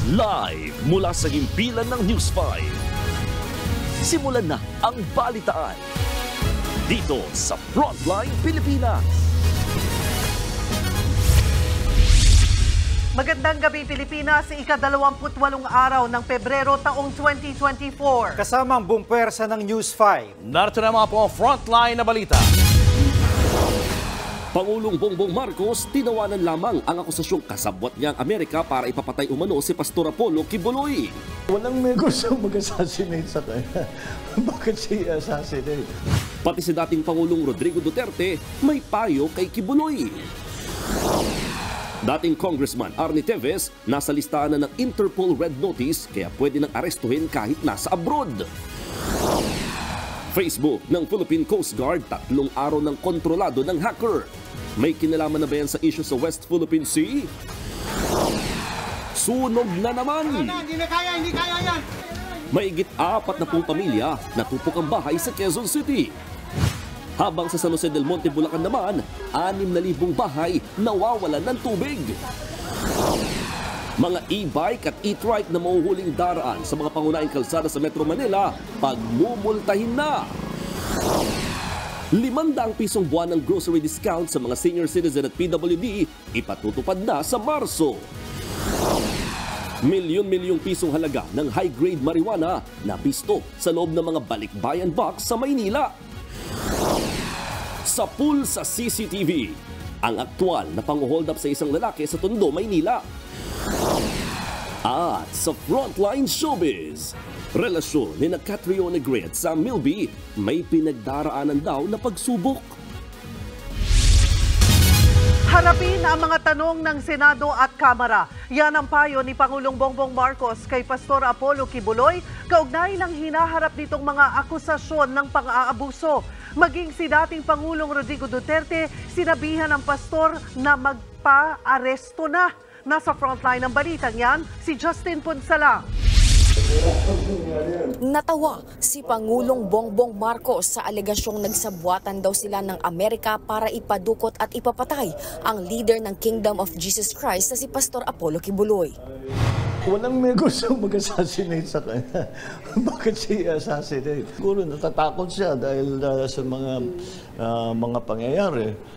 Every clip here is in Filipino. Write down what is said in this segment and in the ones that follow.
Live mula sa himpilan ng News 5. Simulan na ang balitaan dito sa Frontline Pilipinas. Magandang gabi Pilipinas, ika-28 araw ng Pebrero taong 2024. Kasama ang buong pwersa ng News 5. Narito na mga po ang frontline na balita. Pangulong Bongbong Marcos tinawanan lamang ang akusasyong kasabwat niya ang Amerika para ipapatay umano si Pastor Apollo Quiboloy. Walang may gusto mag-assassinate sa kanya. Bakit siya assassinate? Pati si dating Pangulong Rodrigo Duterte may payo kay Quiboloy. Dating Congressman Arnie Teves nasa listahan na ng Interpol Red Notice kaya pwede nang arestuhin kahit nasa abroad. Facebook ng Philippine Coast Guard 3 araw ng kontrolado ng hacker. May kinalaman na ba yan sa issue sa West Philippine Sea? Sunog na naman! Hindi kaya yan! Maigit 40 pamilya natupok ang bahay sa Quezon City. Habang sa San Jose del Monte, Bulacan naman, 6,000 bahay nawawalan ng tubig. Mga e-bike at e-trike na mahuhuling daraan sa mga pangunahing kalsada sa Metro Manila, pagmumultahin na. 500 pisong buwan ng grocery discount sa mga senior citizen at PWD ipatutupad na sa Marso. Milyon-milyong pisong halaga ng high-grade marijuana na bisto sa loob ng mga balikbayan box sa Maynila. Sa pool sa CCTV, ang aktwal na pang-hold up sa isang lalaki sa Tondo, Maynila. At sa Frontline Showbiz, relasyon ni na Catriona Gray at Sam Milby may pinagdaraanan daw na pagsubok. Harapin ang mga tanong ng Senado at Kamara. Yan ang payo ni Pangulong Bongbong Marcos kay Pastor Apollo Quiboloy kaugnay ng hinaharap nitong mga akusasyon ng pang-aabuso. Maging si dating Pangulong Rodrigo Duterte, sinabihan ng pastor na magpa-aresto na. Nasa frontline ng balitang yan, si Justin Punsala. Natawa si Pangulong Bongbong Marcos sa alegasyong nagsabuatan daw sila ng Amerika para ipadukot at ipapatay ang leader ng Kingdom of Jesus Christ na si Pastor Apollo Quiboloy. Walang may gusto mag-assassinate sa kanya. Bakit siya assassinate? Siguro natatakot siya dahil sa mga pangyayari.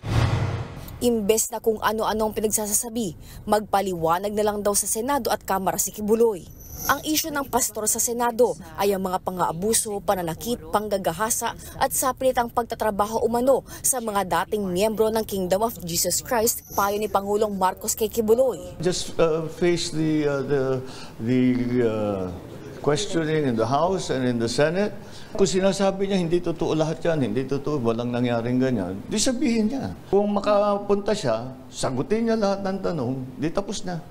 Imbes na kung ano-anong pinagsasasabi, magpaliwanag na lang daw sa Senado at Kamara si Quiboloy. Ang isyu ng pastor sa Senado ay ang mga pang-aabuso, pananakit, panggagahasa at sapilitang pagtatrabaho umano sa mga dating miyembro ng Kingdom of Jesus Christ, payo ni Pangulong Marcos kay Quiboloy. Just face the questioning in the House and in the Senate. Kung sinasabi niya hindi totoo lahat yan, hindi totoo, walang nangyaring ganyan, di sabihin niya. Kung makapunta siya, sagutin niya lahat ng tanong, di tapos na.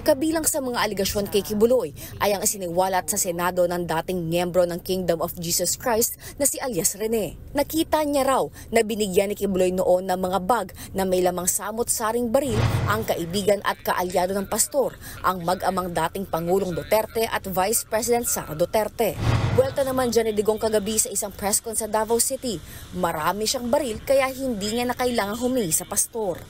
Kabilang sa mga aligasyon kay Quiboloy ay ang isiniwalat sa Senado ng dating miyembro ng Kingdom of Jesus Christ na si alias Rene. Nakita niya raw na binigyan ni Quiboloy noon ng mga bag na may lamang samot-saring baril ang kaibigan at kaalyado ng pastor, ang mag-amang dating Pangulong Duterte at Vice President Sara Duterte. Buwelta naman dyan ni Digong kagabi sa isang press con sa Davao City. Marami siyang baril kaya hindi niya na kailangang humingi sa pastor.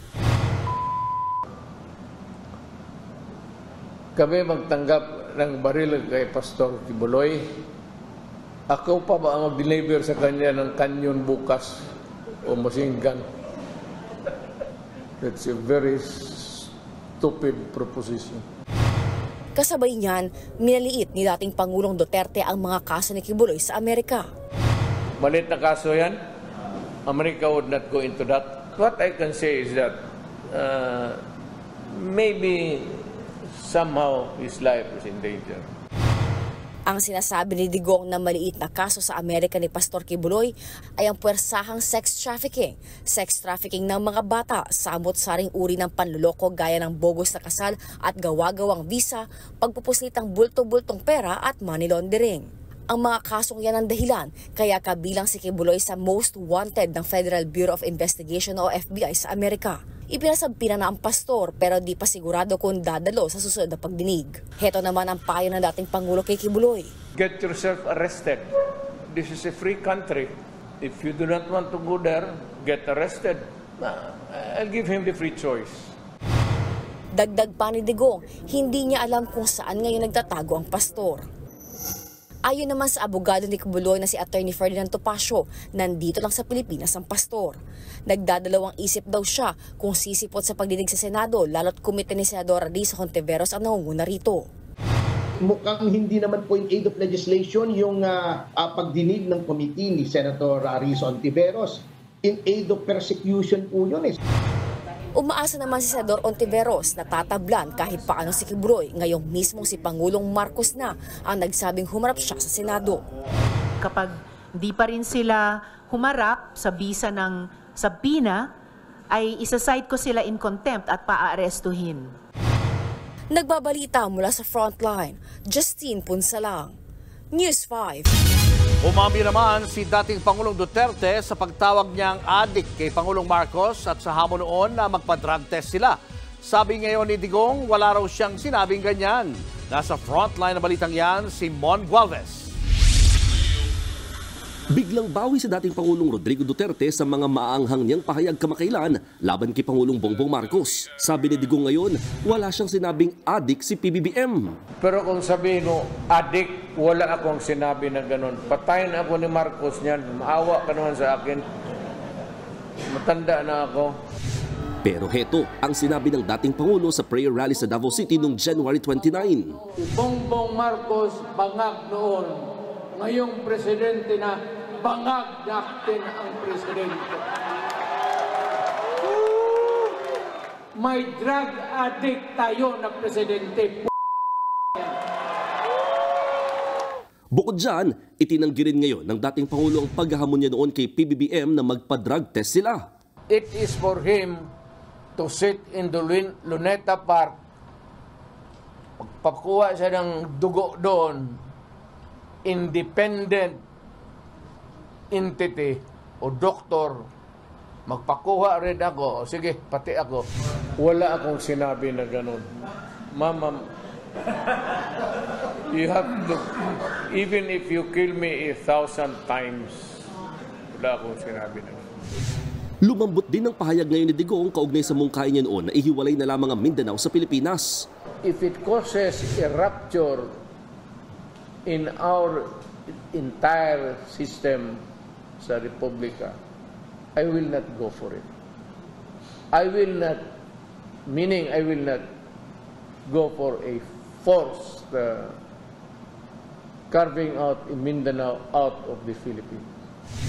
Kami magtanggap ng baril kay Pastor Quiboloy. Ako pa ba ang mag-deliver sa kanya ng kanyon bukas o machine gun? That's a very stupid proposition. Kasabay niyan, minaliit ni dating Pangulong Duterte ang mga kaso ni Quiboloy sa Amerika. Malit na kaso yan. America would not go into that. What I can say is that maybe somehow his life is in danger. Ang sinasabi ni Digong na maliit na kaso sa Amerika ni Pastor Quiboloy ay ang puwersahang sex trafficking. Sex trafficking ng mga bata, samot-saring uri ng panluloko gaya ng bogus na kasal at gawa-gawang visa, pagpupuslitang bulto-bultong pera at money laundering. Ang mga kasong yan ang dahilan kaya kabilang si Quiboloy sa most wanted ng Federal Bureau of Investigation o FBI sa Amerika. Ipinasampina na ang pastor pero di pa sigurado kung dadalo sa susunod na pagdinig. Heto naman ang payo ng dating Pangulo kay Quiboloy. Get yourself arrested. This is a free country. If you do not want to go there, get arrested. I'll give him the free choice. Dagdag pa ni Digong, hindi niya alam kung saan ngayon nagtatago ang pastor. Ayon naman sa abogado ni Kibuloy na si Attorney Ferdinand Topacio, nandito lang sa Pilipinas ang pastor. Nagdadalawang isip daw siya kung sisipot sa pagdinig sa Senado, lalo't komite ni Senadora Risa Hontiveros ang nangunguna rito. Mukhang hindi naman po in aid of legislation yung pagdinig ng committee ni Senator Risa Hontiveros. In aid of persecution po yun eh. Umaasa naman si Senador Hontiveros na tatablan kahit paano si Kibuloy. Ngayong mismo si Pangulong Marcos na ang nagsabing humarap siya sa Senado. Kapag di pa rin sila humarap sa bisa ng sabina, ay isaside ko sila in contempt at paaarestuhin. Nagbabalita mula sa frontline, Justine Punsalang, News 5. Umambi naman si dating Pangulong Duterte sa pagtawag niyang adik kay Pangulong Marcos at sa hamon noon na magpa-drug test sila. Sabi ngayon ni Digong, wala raw siyang sinabing ganyan. Nasa frontline na balitang yan, si Mon Gualvez. Biglang bawi sa dating Pangulong Rodrigo Duterte sa mga maanghang niyang pahayag kamakailan laban kay Pangulong Bongbong Marcos. Sabi ni Digong ngayon, wala siyang sinabing adik si PBBM. Pero kung sabihin mo, adik, wala akong sinabi na ganun. Patayin ako ni Marcos niyan. Maawa ka naman sa akin. Matanda na ako. Pero heto ang sinabi ng dating Pangulo sa prayer rally sa Davao City noong January 29. Si Bongbong Marcos bangag noon. Ngayong presidente na, bangag natin ang presidente. May drug addict tayo na presidente. Bukod dyan, itinanggi rin ngayon ng dating Pangulo ang paghahamon niya noon kay PBBM na magpa-drug test sila. It is for him to sit in the Luneta Park, magpakuha siya ng dugo doon, independent entity o doktor, magpakuha rin ako, sige, pati ako. Wala akong sinabi na ganun. Mama, you have to, even if you kill me 1,000 times, wala akong sinabi na ganun. Lumambot din ang pahayag ngayon ni Digong kaugnay sa mungkahi niya noon na ihiwalay na lamang ang Mindanao sa Pilipinas. If it causes a rupture in our entire system sa Republika, I will not go for it. I will not, meaning I will not go for a forced carving out in Mindanao out of the Philippines.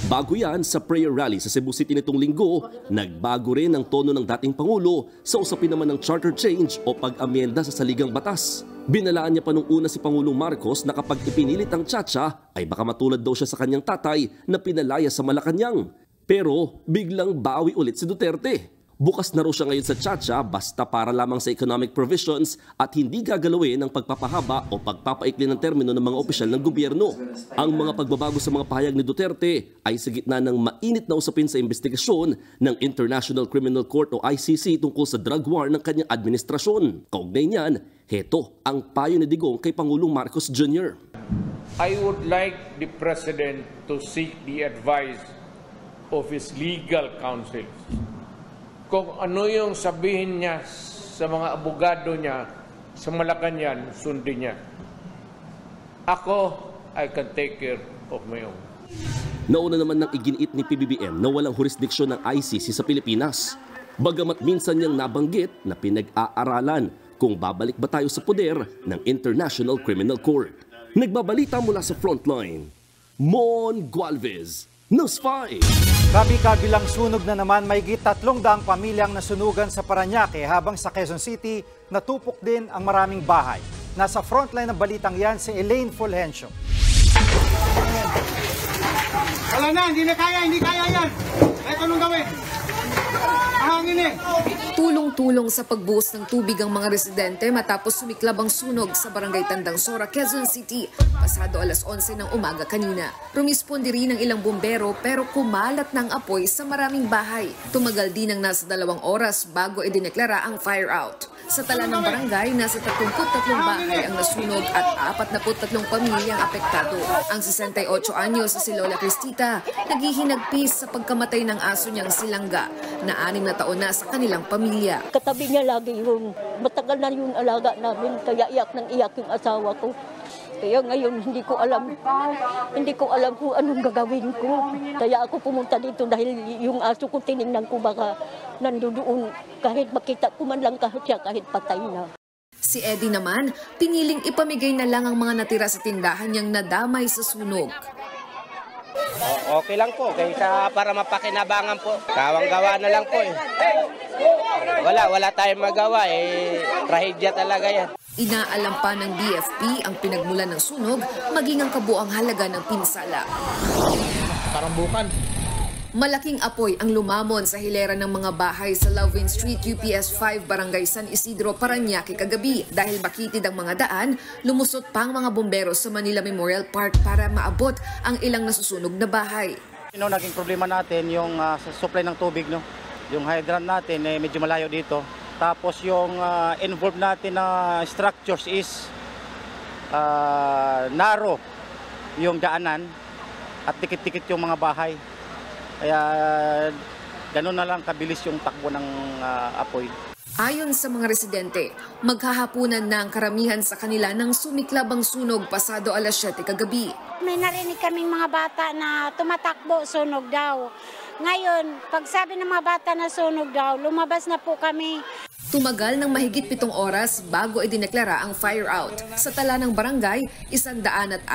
Bago yan, sa prayer rally sa Cebu City nitong linggo, nagbago rin ang tono ng dating Pangulo sa usapin naman ng charter change o pag-amyenda sa saligang batas. Binalaan niya pa nung una si Pangulong Marcos na kapag ipinilit ang tiyatsa ay baka matulad daw siya sa kanyang tatay na pinalaya sa Malacanang. Pero biglang bawi ulit si Duterte. Bukas na raw siya ngayon sa tiyatsa basta para lamang sa economic provisions at hindi gagalawin ng pagpapahaba o pagpapaikli ng termino ng mga opisyal ng gobyerno. Ang mga pagbabago sa mga pahayag ni Duterte ay sa gitna ng mainit na usapin sa investigasyon ng International Criminal Court o ICC tungkol sa drug war ng kanyang administrasyon. Kaugnay niyan, heto ang payo ni Digong kay Pangulong Marcos Jr. I would like the President to seek the advice of his legal counsel. Kung ano yung sabihin niya sa mga abogado niya sa Malacanang, sundin niya. Ako, I can take care of my own. Nauna naman ng iginiit ni PBBM na walang jurisdiksyon ng ICC sa Pilipinas. Bagamat minsan niyang nabanggit na pinag-aaralan kung babalik ba tayo sa poder ng International Criminal Court. Nagbabalita mula sa frontline, Mon Gualvez, News 5. Kabi-kabilang sunog na naman, mahigit 300 pamilyang nasunugan sa Parañaque habang sa Quezon City natupok din ang maraming bahay. Nasa frontline ng balitang yan si Elaine Fulgencio. Wala na, hindi kaya yan. Kahit anong gawin. Mahangin eh. Tulong-tulong sa pagbuhos ng tubig ang mga residente matapos sumiklab ang sunog sa barangay Tandang Sora, Quezon City, pasado alas 11 ng umaga kanina. Rumispondi rin ang ilang bumbero pero kumalat ng apoy sa maraming bahay. Tumagal din ng nasa 2 oras bago idineklara ang fire out. Sa tala ng barangay, nasa 33 bahay ang nasunog at 43 pamilyang apektado. Ang 68 anyos si Lola Cristita, naghihinagpis sa pagkamatay ng aso niyang si Langga, na 6 na taon na sa kanilang pamilya. Katabi niya lagi yun. Matagal na yun alaga namin, kaya iyak ng iyak yung asawa ko. Kaya ngayon hindi ko alam kung anong gagawin ko. Kaya ako pumunta dito dahil yung aso ko tinignan ko baka nandoon kahit makita ko man lang kahit patay na. Si Eddie naman, piniling ipamigay na lang ang mga natira sa tindahan niyang nadamay sa sunog. Okay lang po, kaysa para mapakinabangan po. Kawang-gawa na lang po eh. Wala tayong magawa eh. Trahedya talaga yan. Inaalam pa ng BFP ang pinagmulan ng sunog, maging ang kabuang halaga ng pinsala. Parang bukan. Malaking apoy ang lumamon sa hilera ng mga bahay sa Lovin Street, UPS 5, Barangay San Isidro, Parañaque kagabi. Dahil makitid ang mga daan, lumusot pa ang mga bombero sa Manila Memorial Park para maabot ang ilang nasusunog na bahay. Naging problema natin yung supply ng tubig, no? Yung hydrant natin medyo malayo dito. Tapos yung involved natin na structures is narrow yung daanan at tikit-tikit yung mga bahay. Kaya ganun na lang kabilis yung takbo ng apoy. Ayon sa mga residente, maghahapunan na ang karamihan sa kanila nang sumiklab ang sunog pasado alas 7 kagabi. May narinig kaming mga bata na tumatakbo, sunog daw. Ngayon, pag sabi ng mga bata na sunog daw, lumabas na po kami. Tumagal ng mahigit 7 oras bago idineklara ang fire out. Sa tala ng barangay, 160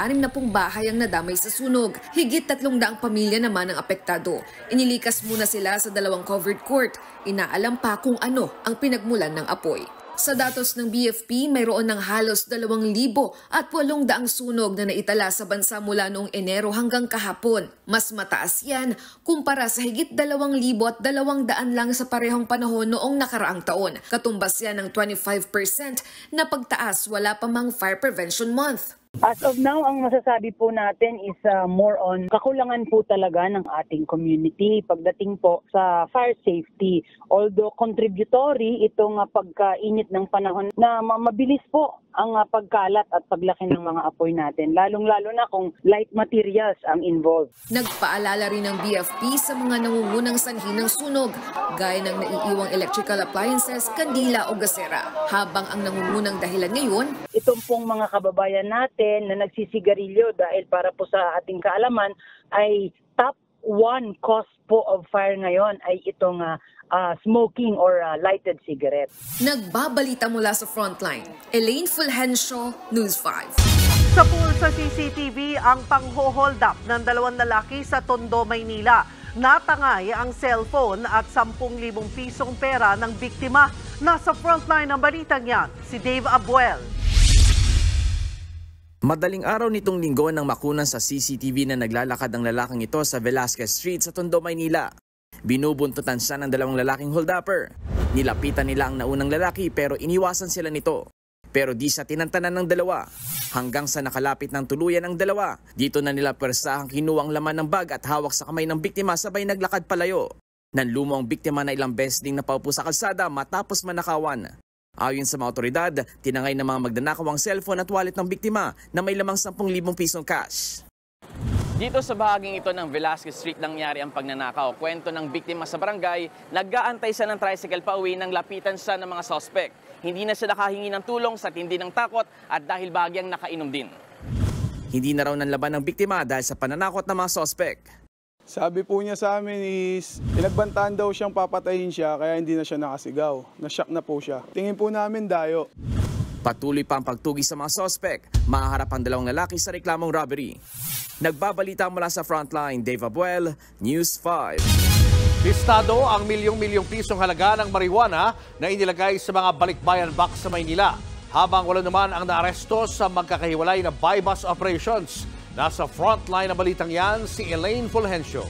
bahay ang nadamay sa sunog. Higit 300 pamilya naman ang apektado. Inilikas muna sila sa 2 covered court. Inaalam pa kung ano ang pinagmulan ng apoy. Sa datos ng BFP, mayroon ng halos 2,800 sunog na naitala sa bansa mula noong Enero hanggang kahapon. Mas mataas yan kumpara sa higit 2,200 lang sa parehong panahon noong nakaraang taon. Katumbas yan ng 25% na pagtaas wala pa mang Fire Prevention Month. As of now, ang masasabi po natin is more on kakulangan po talaga ng ating community pagdating po sa fire safety. Although contributory itong pagkainit ng panahon na mabilis po ang pagkalat at paglaki ng mga apoy natin, lalong-lalo na kung light materials ang involved. Nagpaalala rin ng BFP sa mga nangungunang sanhi ng sunog, gaya ng naiiwang electrical appliances, kandila o gasera. Habang ang nangungunang dahilan ngayon, itong pong mga kababayan natin na nagsisigarilyo dahil para po sa ating kaalaman ay top 1 cause po of fire ngayon ay itong smoking or lighted cigarette. Nagbabalita mula sa Frontline, Elaine Fulgencio, News 5. Sa pool sa CCTV ang pang-hold up ng 2 lalaki sa Tondo, Maynila. Natangay ang cellphone at 10,000 pisong pera ng biktima. Nasa Frontline ng balitang yan, si Dave Abuel. Madaling araw nitong linggo nang makunan sa CCTV na naglalakad ang lalaking ito sa Velasquez Street sa Tondo, Maynila. Binubuntutan siya ng 2 lalaking hold-upper. Nilapitan nila ang naunang lalaki pero iniwasan sila nito. Pero di siya tinantanan ng 2 hanggang sa nakalapit ng tuluyan ang 2. Dito na nila pwersahang kinuha ang laman ng bag at hawak sa kamay ng biktima sabay naglakad palayo. Nanlumo ang biktima na ilang beses ding napaupo sa kalsada matapos manakawan. Ayon sa mga otoridad, tinangay ng mga magnanakaw ang cellphone at wallet ng biktima na may lamang 10,000 pisong cash. Dito sa bahaging ito ng Velasquez Street nangyari ang pagnanakaw. Kwento ng biktima sa barangay, nag-aantay siya ng tricycle pa uwi nang lapitan siya ng mga suspect. Hindi na siya nakahingi ng tulong sa tindi ng takot at dahil bahagyang nakainom din. Hindi na raw nanlaban ng biktima dahil sa pananakot ng mga suspect. Sabi po niya sa amin is pinagbantaan daw siyang papatayin siya kaya hindi na siya nakasigaw. Na-shock na po siya. Tingin po namin dayo. Patuloy pa ang pagtugi sa mga suspect. Mahaharap ang 2 lalaki sa reklamong robbery. Nagbabalita mula sa Frontline, Dave Abuel, News 5. Listado ang milyong-milyong pisong halaga ng marijuana na inilagay sa mga balikbayan box sa Maynila. Habang wala naman ang naaresto sa magkakahiwalay na buy-bust operations. Nasa Frontline na balitang yan, si Elaine Fulgencio.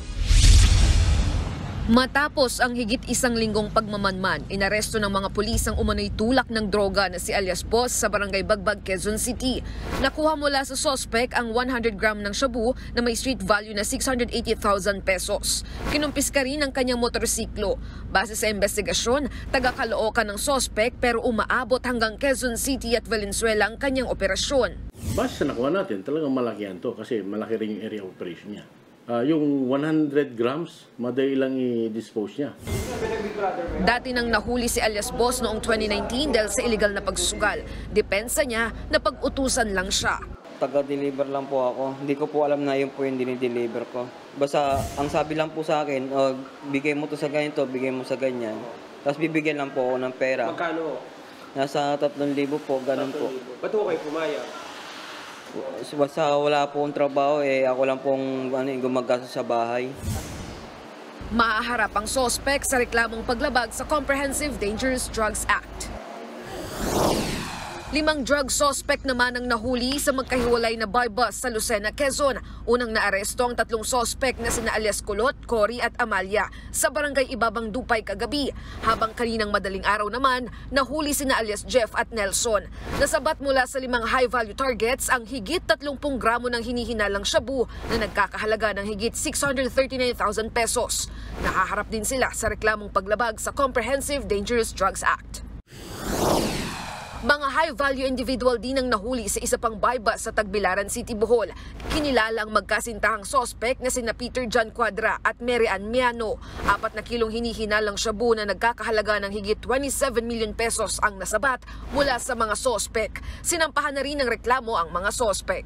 Matapos ang higit isang linggong pagmamanman, inaresto ng mga pulis ang umano'y tulak ng droga na si alias Boss sa Barangay Bagbag, Quezon City. Nakuha mula sa sospek ang 100 gram ng shabu na may street value na 680,000 pesos. Kinumpiska rin ang kanyang motorsiklo. Base sa investigasyon, taga-Caloocan ng sospek pero umaabot hanggang Quezon City at Valenzuela ang kanyang operasyon. Base sa nakuha natin, talagang malaki yan to kasi malaki rin yung area of operation niya. Yung 100 grams, madali lang i-dispose niya. Dati nang nahuli si alias Boss noong 2019 dahil sa illegal na pagsugal. Depensa niya na pag-utusan lang siya. Taga-deliver lang po ako. Hindi ko po alam na yun po yung dinideliver ko. Basta ang sabi lang po sa akin, bigay mo to sa ganito, bigay mo sa ganyan. Tapos bibigyan lang po ako ng pera. Magkano? Nasa 3,000 po, ganun po. Ba't po kayo pumayag? Basta wala pong trabaho, ako lang pong gumagastos sa bahay. Mahaharap ang sospek sa reklamong paglabag sa Comprehensive Dangerous Drugs Act. 5 drug suspect naman ang nahuli sa magkahiwalay na buy bus sa Lucena, Quezon. Unang naaresto ang 3 suspect na sina alias Kulot, Cory at Amalia sa Barangay Ibabang Dupay kagabi. Habang kaninang madaling araw naman, nahuli sina alias Jeff at Nelson. Nasabat mula sa 5 high-value targets ang higit 30 gramo ng hinihinalang shabu na nagkakahalaga ng higit 639,000 pesos. Nahaharap din sila sa reklamong paglabag sa Comprehensive Dangerous Drugs Act. Mga high-value individual din ang nahuli sa isa pang buy bus sa Tagbilaran City, Bohol. Kinilala ang magkasintahang sospek na sina Peter John Cuadra at Mary Ann Miano. 4 na kilong hinihinalang shabu na nagkakahalaga ng higit 27 million pesos ang nasabat mula sa mga sospek. Sinampahan na rin ng reklamo ang mga sospek.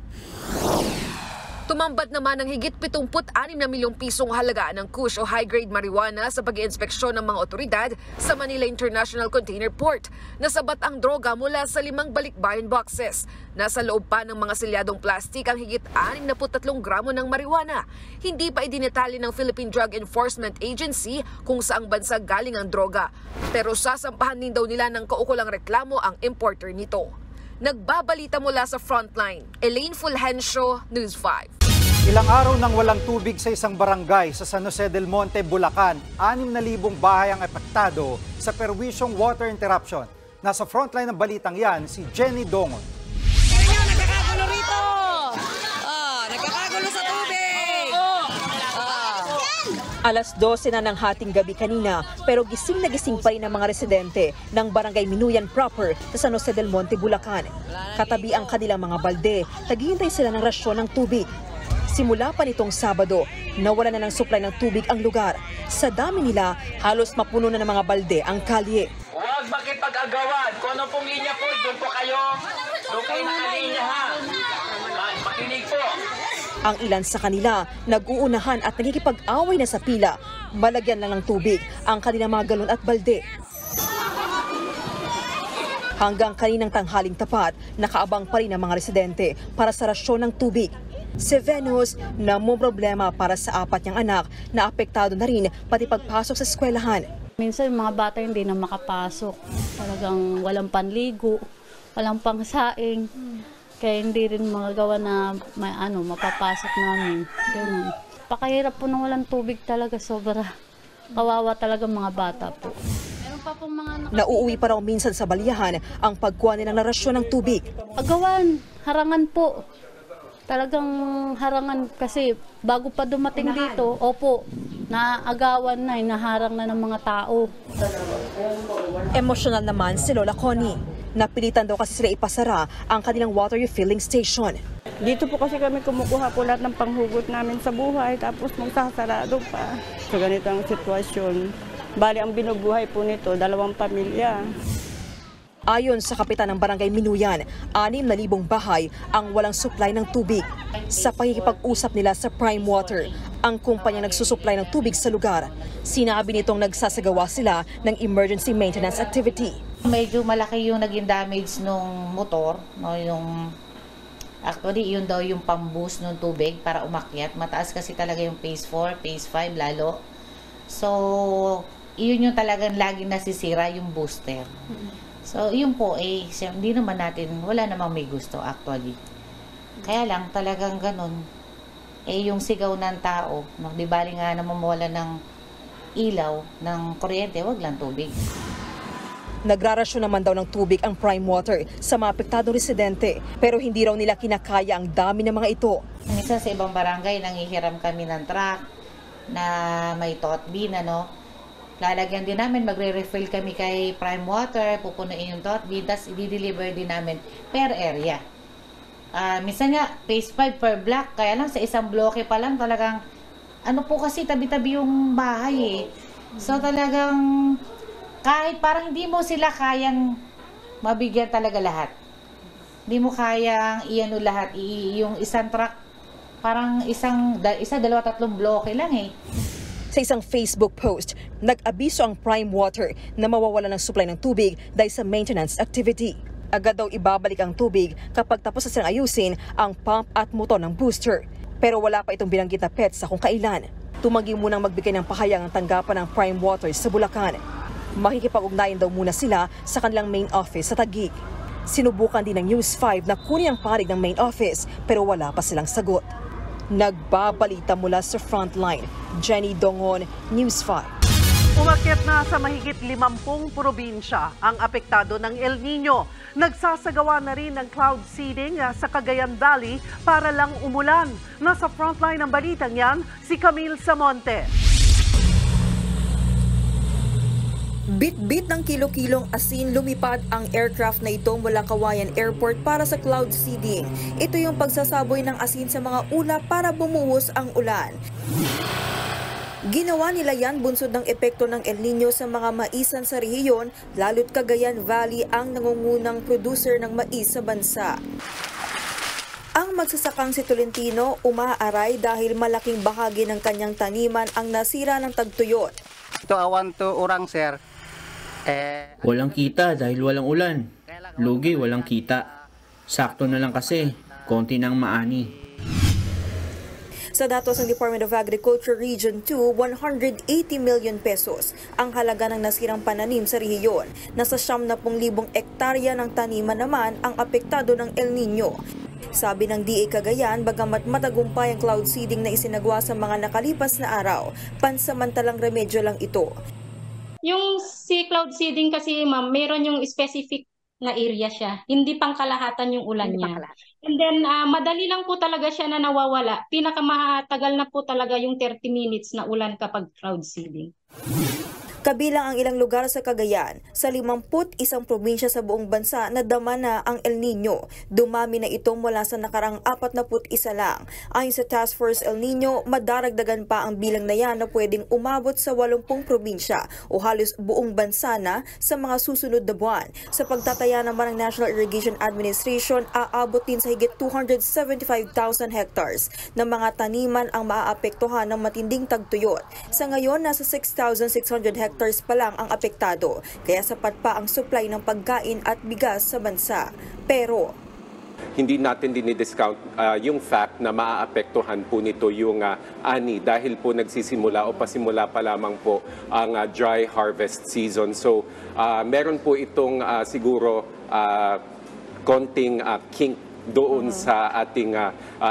Tumambad naman ng higit 76 na milyong pisong halaga ng kush o high-grade marijuana sa pag-iinspeksyon ng mga otoridad sa Manila International Container Port. Nasabat ang droga mula sa 5 balikbayan boxes. Nasa loob pa ng mga selyadong plastik ang higit 63 gramo ng marijuana. Hindi pa idinetali ng Philippine Drug Enforcement Agency kung saang bansa galing ang droga. Pero sasampahan din daw nila ng kaukulang reklamo ang importer nito. Nagbabalita mula sa Frontline, Elaine Fulgencio, News 5. Ilang araw nang walang tubig sa isang barangay sa San Jose del Monte, Bulacan. 6,000 bahay ang apektado sa perwisyong water interruption. Nasa frontline ng balitang yan, si Jenny Dongon. Nagkakagulo rito! Nagkakagulo sa tubig! Alas 12 na ng hating gabi kanina, pero gising na gising pa rin ang mga residente ng Barangay Minuyan proper sa San Jose del Monte, Bulacan. Katabi ang kanilang mga balde, naghihintay sila ng rasyon ng tubig. Simula pa nitong Sabado, nawala na ng supply ng tubig ang lugar. Sa dami nila, halos mapuno na ng mga balde ang kalye. Huwag makipag-agawan. Kung ano pong linya po, doon po kayo. Doon kayo nakalinya ha. Makinig po. Ang ilan sa kanila, nag-uunahan at nagkikipag-away na sa pila. Malagyan lang ng tubig ang kanilang mga galon at balde. Hanggang kaninang tanghaling tapat, nakaabang pa rin ang mga residente para sa rasyon ng tubig. Si Venus, namumroblema para sa 4 niyang anak na apektado na rin pati pagpasok sa eskwelahan. Minsan mga bata hindi na makapasok. Talagang walang panligo, walang pangsaing. Kaya hindi rin magagawa na mapapasok namin. Ganun. Pakahirap po nang walang tubig talaga, sobra. Kawawa talaga mga bata po. Nauuwi pa raw minsan sa baliyahan ang pagkuha nilang narasyon ng tubig. Agawan, harangan po. Talagang harangan kasi bago pa dumating dito, opo, naagawan na, naharang na ng mga tao. Emosyonal naman si Lola Connie. Napilitan daw kasi sila ipasara ang kanilang water refilling station. Dito po kasi kami kumukuha po lahat ng panghugot namin sa buhay tapos magsasarado pa. Sa ganitong sitwasyon, bali ang binubuhay po nito, 2 pamilya. Ayon sa kapitan ng Barangay Minuyan, 6,000 bahay ang walang supply ng tubig. Sa pakikipag-usap nila sa Prime Water, ang kumpanya nagsusupply ng tubig sa lugar. Sinabi nitong nagsasagawa sila ng emergency maintenance activity. Medyo malaki yung naging damage ng motor, no, actually yun daw yung pamboost ng tubig para umakyat. Mataas kasi talaga yung phase 4, phase 5 lalo. So, yun yung talagang laging nasisira yung booster. So, yun po, hindi naman natin, wala namang may gusto actually. Kaya lang, talagang ganun, yung sigaw ng tao, no? Di bali nga namamawala ng ilaw, ng kuryente, wag lang tubig. Nagrarasyon naman daw ng tubig ang Prime Water sa mga apektadong residente pero hindi raw nila kinakaya ang dami ng mga ito. Minsan sa ibang barangay, nanghihiram kami ng truck na may tot bin, lalagyan din namin, magre-refill kami kay Prime Water, pupunuin yung tot bin, tapos i-deliver din namin per area. Minsan nga, phase 5 per block, kaya lang sa isang bloke pa lang talagang, po kasi tabi-tabi yung bahay So talagang, kahit parang hindi mo sila kayang mabigyan talaga lahat. Hindi mo kayang lahat, yung isang truck, parang isa, dalawa, tatlong bloke lang Sa isang Facebook post, nag-abiso ang Prime Water na mawawala ng supply ng tubig dahil sa maintenance activity. Agad daw ibabalik ang tubig kapag tapos na silang ayusin ang pump at motor ng booster. Pero wala pa itong binanggit na PETSA kung kailan. Tumanggi munang magbigay ng pahayag ang tanggapan ng Prime Water sa Bulacan. Makikipag-ugnayan daw muna sila sa kanilang main office sa Taguig. Sinubukan din ng News 5 na kunin ang panig ng main office pero wala pa silang sagot. Nagbabalita mula sa Frontline, Jenny Dongon, News 5. Umakyat na sa mahigit 50 probinsya ang apektado ng El Nino. Nagsasagawa na rin ng cloud seeding sa Cagayan Valley para lang umulan. Nasa frontline ng balitang yan, si Camille Samonte. Bit-bit ng kilo-kilong asin lumipad ang aircraft na ito mula Kawayan Airport para sa cloud seeding. Ito yung pagsasaboy ng asin sa mga ulap para bumuhos ang ulan. Ginawa nila yan bunsod ng epekto ng El Nino sa mga maisan sa rehiyon, lalo't Cagayan Valley ang nangungunang producer ng mais sa bansa. Ang magsasakang si Tolentino umaaray dahil malaking bahagi ng kanyang taniman ang nasira ng tagtuyot. Ito awan to orang sir. Walang kita dahil walang ulan. Lugi walang kita. Sakto na lang kasi, konti nang maani. Sa datos ng Department of Agriculture Region 2, 180 million pesos ang halaga ng nasirang pananim sa rehiyon. Nasa 70,000 ektarya ng taniman naman ang apektado ng El Nino. Sabi ng DA Cagayan, bagamat matagumpay ang cloud seeding na isinagawa sa mga nakalipas na araw, pansamantalang remedyo lang ito. Yung si cloud seeding kasi ma'am, meron yung specific na area siya. Hindi pang kalahatan yung ulan niya. And then madali lang po talaga siya na nawawala. Pinakamatagal na po talaga yung 30 minutes na ulan kapag cloud seeding. Kabilang ang ilang lugar sa Cagayan, sa 51 probinsya sa buong bansa na dama na ang El Nino. Dumami na ito mula sa nakarang 41 lang. Ayon sa Task Force El Nino, madaragdagan pa ang bilang na yan na pwedeng umabot sa 80 probinsya o halos buong bansa na sa mga susunod na buwan. Sa pagtataya naman ng National Irrigation Administration, aabot din sa higit 275,000 hectares na mga taniman ang maaapektuhan ng matinding tagtuyot. Sa ngayon, nasa 6,600 hectares pa lang ang apektado, kaya sapat pa ang supply ng pagkain at bigas sa bansa. Pero hindi natin dinidiscount yung fact na maaapektuhan po nito yung ani dahil po nagsisimula o pasimula pa lamang po ang dry harvest season. So meron po itong siguro konting kink doon sa ating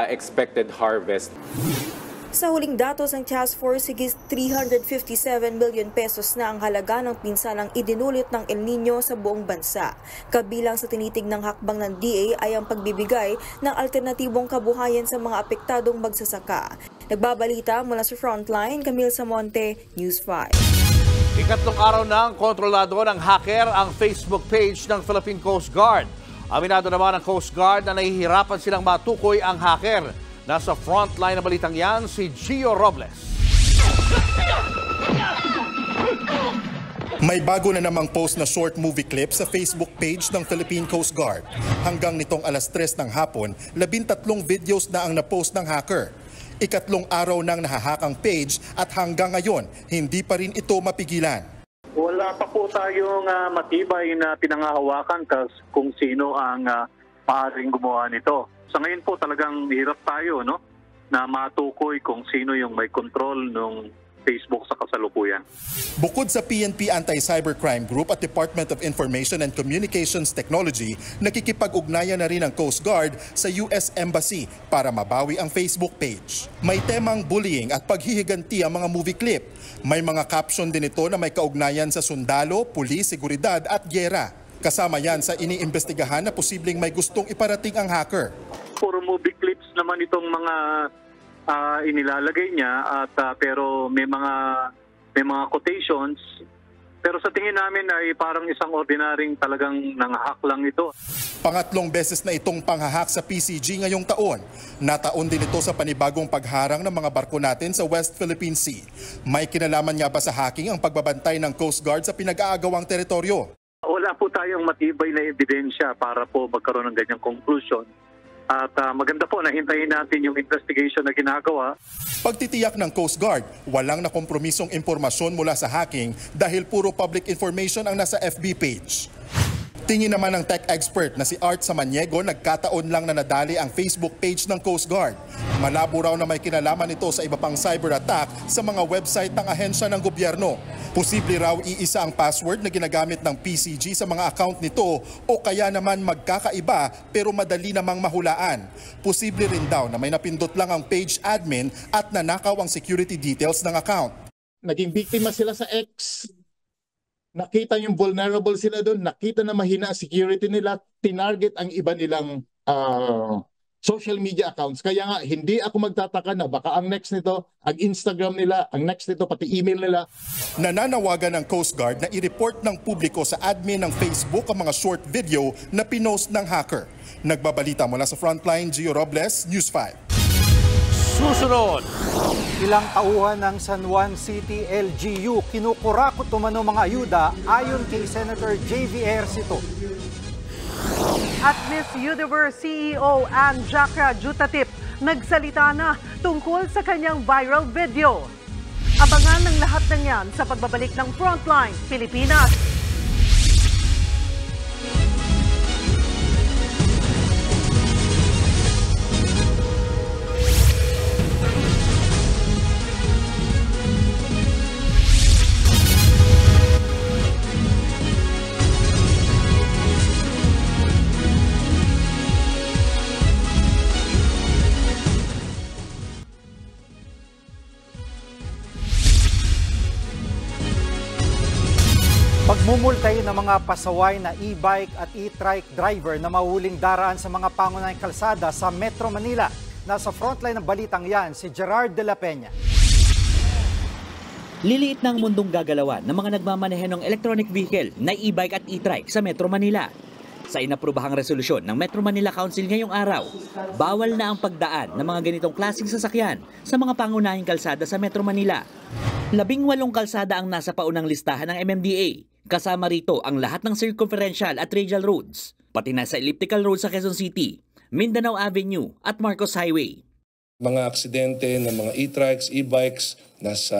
expected harvest. Sa huling datos ng Task Force, higit 357 million pesos na ang halaga ng pinsalang idinulot ng El Nino sa buong bansa. Kabilang sa tinitignang hakbang ng DA ay ang pagbibigay ng alternatibong kabuhayan sa mga apektadong magsasaka. Nagbabalita mula sa Frontline, Camille Samonte, News 5. Ikatlong araw ng kontrolado ng hacker ang Facebook page ng Philippine Coast Guard. Aminado naman ang Coast Guard na nahihirapan silang matukoy ang hacker. Nasa frontline na balitang yan, si Gio Robles. May bago na namang post na short movie clip sa Facebook page ng Philippine Coast Guard. Hanggang nitong alas 3 ng hapon, 13 videos na ang napost ng hacker. Ikatlong araw nang nahahak ang page at hanggang ngayon, hindi pa rin ito mapigilan. Wala pa po tayong matibay na pinangahawakan kung sino ang maaaring gumawa nito. Sa ngayon po talagang hirap tayo na matukoy kung sino yung may control ng Facebook sa kasalukuyan. Bukod sa PNP Anti-Cybercrime Group at Department of Information and Communications Technology, nakikipag-ugnayan na rin ang Coast Guard sa US Embassy para mabawi ang Facebook page. May temang bullying at paghihiganti ang mga movie clip. May mga caption din ito na may kaugnayan sa sundalo, pulis, seguridad at gyera. Kasama yan sa iniimbestigahan na posibleng may gustong iparating ang hacker. Puro movie clips naman itong mga inilalagay niya at pero may mga quotations, pero sa tingin namin ay parang isang ordinaryong talagang nanghahack lang ito. Pangatlong beses na itong panghahak sa PCG ngayong taon. Nataon din ito sa panibagong pagharang ng mga barko natin sa West Philippine Sea. May kinalaman nga ba sa hacking ang pagbabantay ng Coast Guard sa pinag-aagawang teritoryo? Wala po tayong matibay na ebidensya para po magkaroon ng ganyang conclusion. At maganda po na hintayin natin yung investigation na ginagawa. Pagtitiyak ng Coast Guard, walang nakompromisong impormasyon mula sa hacking dahil puro public information ang nasa FB page. Tingin naman ng tech expert na si Art Samaniego, nagkataon lang na nadali ang Facebook page ng Coast Guard. Malabo raw na may kinalaman ito sa iba pang cyber attack sa mga website ng ahensya ng gobyerno. Posible raw iisa ang password na ginagamit ng PCG sa mga account nito o kaya naman magkakaiba pero madali namang mahulaan. Posible rin daw na may napindot lang ang page admin at nanakaw ang security details ng account. Naging biktima sila sa X. Nakita yung vulnerable sila doon, nakita na mahina ang security nila, tinarget ang iba nilang social media accounts. Kaya nga, hindi ako magtataka na baka ang next nito, ang Instagram nila, ang next nito, pati email nila. Nananawagan ng Coast Guard na i-report ng publiko sa admin ng Facebook ang mga short video na pinost ng hacker. Nagbabalita mula sa Frontline, Gio Robles, News 5. Susunod. Ilang tauhan ng San Juan City LGU kinukurakot umano mga ayuda ayon kay Senator J.V. Ejercito. At Miss Universe CEO Ann Jacra Jutatip nagsalita na tungkol sa kanyang viral video. Abangan ng lahat ng yan sa pagbabalik ng Frontline Pilipinas. Pagmumultahin ng mga pasaway na e-bike at e-trike driver na mahuling daraan sa mga pangunahing kalsada sa Metro Manila. Nasa frontline ng balitang yan si Gerard de la Peña. Liliit ng mundong gagalawan ng mga nagmamaneho ng electronic vehicle na e-bike at e-trike sa Metro Manila. Sa inaprubahang resolusyon ng Metro Manila Council ngayong araw, bawal na ang pagdaan ng mga ganitong klaseng sasakyan sa mga pangunahing kalsada sa Metro Manila. 18 kalsada ang nasa paunang listahan ng MMDA. Kasama rito ang lahat ng circumferential at radial roads, pati na sa elliptical road sa Quezon City, Mindanao Avenue at Marcos Highway. Mga aksidente ng mga e-trikes, e-bikes, nasa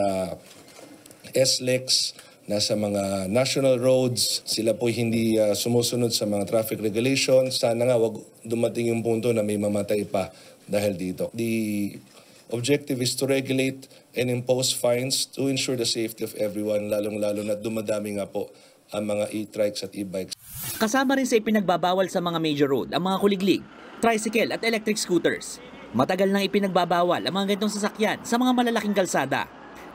SLEX, nasa mga national roads, sila po hindi sumusunod sa mga traffic regulations. Sana nga wag dumating yung punto na may mamatay pa dahil dito. The objective is to regulate and impose fines to ensure the safety of everyone, lalong-lalo na dumadami nga po ang mga e-trikes at e-bikes. Kasama rin sa ipinagbabawal sa mga major road ang mga kuliglig, tricycle at electric scooters. Matagal nang ipinagbabawal ang mga ganitong sasakyan sa mga malalaking kalsada.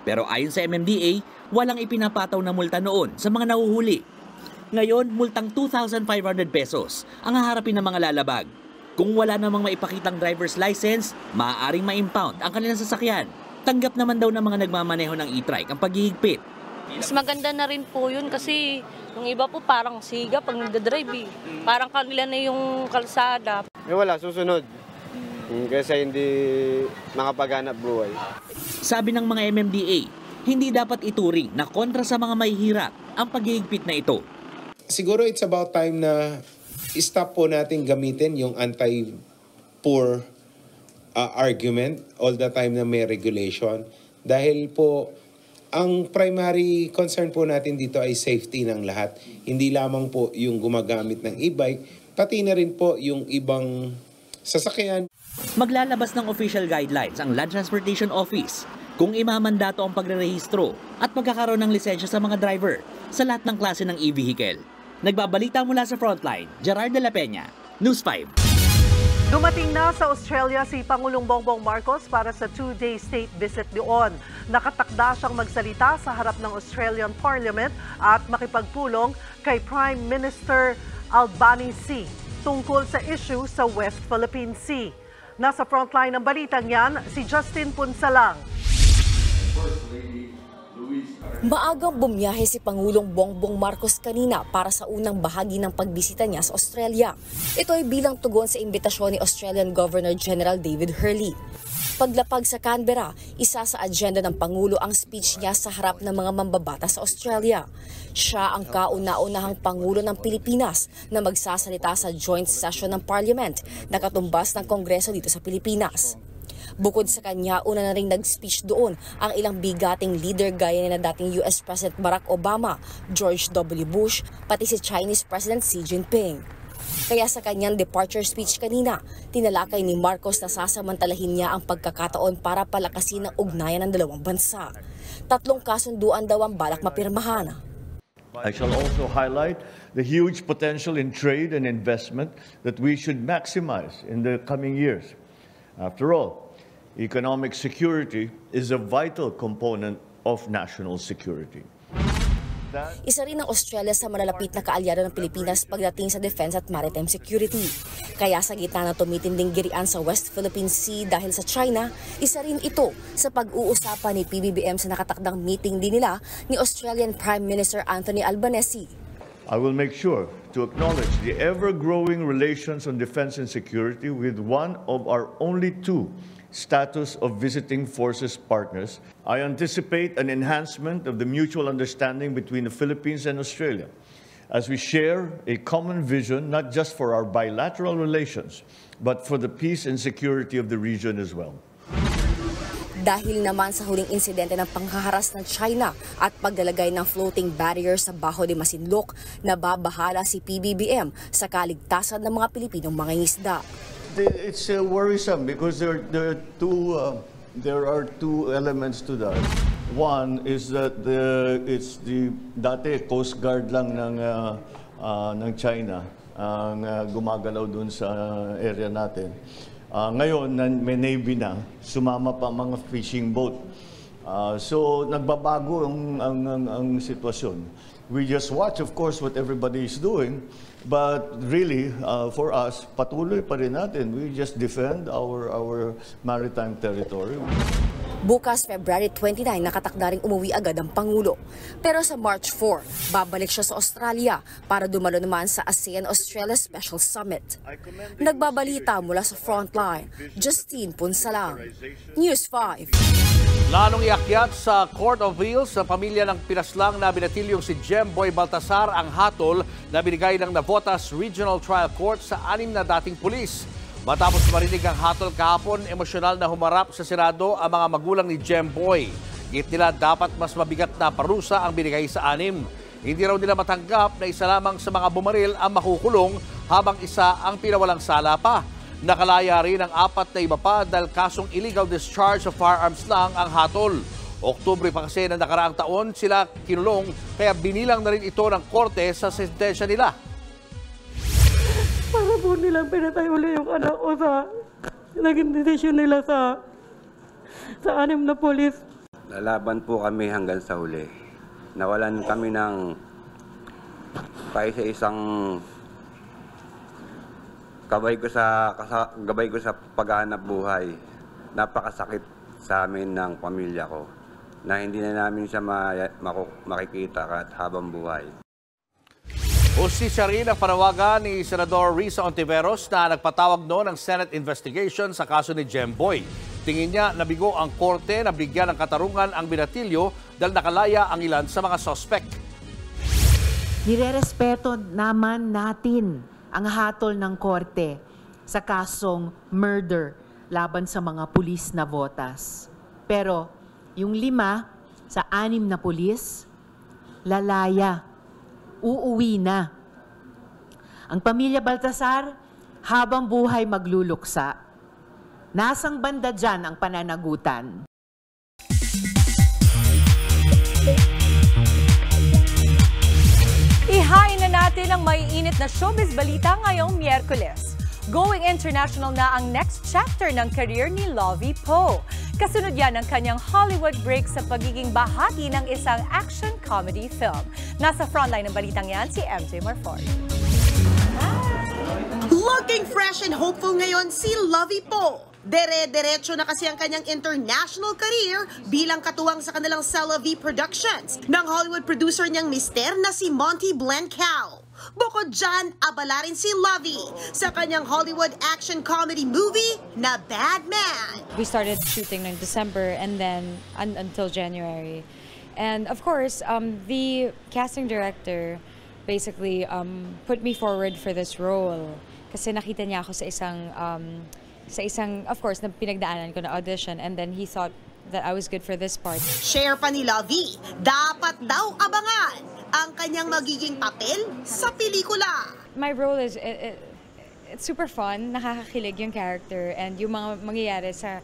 Pero ayon sa MMDA, walang ipinapataw na multa noon sa mga nahuhuli. Ngayon, multang 2,500 pesos ang haharapin ng mga lalabag. Kung wala namang maipakitang driver's license, maaaring ma-impound ang kanilang sasakyan. Tanggap naman daw ng mga nagmamaneho ng e-trike ang paghihigpit. Mas maganda na rin po yun kasi yung iba po parang siga pag nagdadrive. Parang kanila na yung kalsada. Wala, susunod. Kasi hindi makapaghanap buhay. Sabi ng mga MMDA, hindi dapat ituring na kontra sa mga mahihirap ang paghihigpit na ito. Siguro it's about time na stop po natin gamitin yung anti-poor argument all the time na may regulation. Dahil po, ang primary concern po natin dito ay safety ng lahat. Hindi lamang po yung gumagamit ng e-bike, pati na rin po yung ibang sasakyan. Maglalabas ng official guidelines ang Land Transportation Office kung imamandato ang pagrerehistro at pagkakaroon ng lisensya sa mga driver sa lahat ng klase ng e-vehicle. Nagbabalita mula sa Frontline, Gerard de la Peña, News 5. Dumating na sa Australia si Pangulong Bongbong Marcos para sa 2-day state visit doon. Nakatakda siyang magsalita sa harap ng Australian Parliament at makipagpulong kay Prime Minister Albanese tungkol sa issue sa West Philippine Sea. Nasa frontline ng balitang yan, si Justin Punsalang. Maagang bumiyahe si Pangulong Bongbong Marcos kanina para sa unang bahagi ng pagbisita niya sa Australia. Ito ay bilang tugon sa imbitasyon ni Australian Governor General David Hurley. Paglapag sa Canberra, isa sa agenda ng Pangulo ang speech niya sa harap ng mga mambabata sa Australia. Siya ang kauna-unahang Pangulo ng Pilipinas na magsasalita sa joint session ng Parliament na katumbas ng Kongreso dito sa Pilipinas. Bukod sa kanya, una na ring nag-speech doon ang ilang bigating leader gaya ni na dating US President Barack Obama, George W. Bush, pati si Chinese President Xi Jinping. Kaya sa kanyang departure speech kanina, tinalakay ni Marcos na sasamantalahin niya ang pagkakataon para palakasin ang ugnayan ng dalawang bansa. 3 kasunduan daw ang balak mapirmahan. I shall also highlight the huge potential in trade and investment that we should maximize in the coming years. After all, economic security is a vital component of national security. Isa rin ang Australia sa malalapit na kaalyado ng Pilipinas pagdating sa defense at maritime security. Kaya sa gitna ng tumitinding girian sa West Philippine Sea dahil sa China, isa rin ito sa pag-uusapan ni PBBM sa nakatakdang meeting din nila ni Australian Prime Minister Anthony Albanese. I will make sure to acknowledge the ever-growing relations on defense and security with one of our only 2 status of visiting forces partners. I anticipate an enhancement of the mutual understanding between the Philippines and Australia as we share a common vision not just for our bilateral relations, but for the peace and security of the region as well. Dahil naman sa huling insidente ng panghaharas ng China at paglalagay ng floating barrier sa Baho de Masinloc, nababahala si PBBM sa kaligtasan ng mga Pilipinong mangingisda. It's worrisome because there are two elements to that. One is that it's the dati Coast Guard lang ng China ang gumagalaw dun sa area natin. Ngayon may Navy na, sumama pa mga fishing boat. So nagbabago ang sitwasyon. We just watch, of course, what everybody is doing. But really, for us, patuloy pa rin natin. We just defend our maritime territory. Bukas, February 29, nakatakda ring umuwi agad ang Pangulo. Pero sa March 4, babalik siya sa Australia para dumalo naman sa ASEAN-Australia Special Summit. Nagbabalita mula sa Frontline, Justine Punsalang, News 5. Lalong iakyat sa Court of Appeals sa pamilya ng pinaslang na binatilyong si Jemboy Baltasar ang hatol na binigay ng Navotas Regional Trial Court sa 6 na dating pulis. Matapos marinig ang hatol kahapon, emosyonal na humarap sa Senado ang mga magulang ni Jemboy. Git nila dapat mas mabigat na parusa ang binigay sa 6. Hindi raw nila matanggap na isa lamang sa mga bumaril ang makukulong habang isa ang pinawalang sala pa. Nakalaya rin ang 4 na iba pa dahil kasong illegal discharge of firearms lang ang hatol. Oktubre pa kasi na nakaraang taon sila kinulong kaya binilang na rin ito ng korte sa sentensya nila. Para po nilang pinatay uli yung anak ko sa naging desisyon nila sa 6 na polis. Lalaban po kami hanggang sa huli. Nawalan kami ng paisa-isang gabay ko sa paghahanap buhay. Napakasakit sa amin ng pamilya ko na hindi na namin siya makikita kahit habang buhay. Hustisya rin ang panawagan ni Senador Risa Ontiveros na nagpatawag noon ng Senate investigation sa kaso ni Jemboy. Tingin niya nabigo ang korte na bigyan ng katarungan ang binatilyo dahil nakalaya ang ilan sa mga suspect. Nirerespeto naman natin ang hatol ng korte sa kasong murder laban sa mga pulis na Navotas. Pero yung 5 sa 6 na pulis, lalaya, uuwi na. Ang pamilya Baltasar, habang buhay magluluksa. Nasang banda dyan ang pananagutan? Ihain na natin ang maiinit na showbiz balita ngayong Miyerkules. Going international na ang next chapter ng career ni Lovie Poe. Kasunod yan ang kanyang Hollywood break sa pagiging bahagi ng isang action comedy film. Nasa frontline ng balitang yan si MJ Marfort. Looking fresh and hopeful ngayon si Lovie Poe. Dire-diretso na kasi ang kanyang international career bilang katuwang sa kanilang Cella V Productions ng Hollywood producer niyang mister na si Monty Blancow. Bukod dyan, abala rin si Lovie sa kanyang Hollywood action comedy movie na Bad Man. We started shooting in December and then until January. And of course, the casting director basically put me forward for this role. Kasi nakita niya ako sa isang, of course, na pinagdaanan ko na audition, and then he thought that I was good for this part. Share pa ni Lovie, dapat daw abangan ang kanyang magiging papel sa pelikula. My role is, it's super fun, nakakakilig yung character, and yung mga mangyayari sa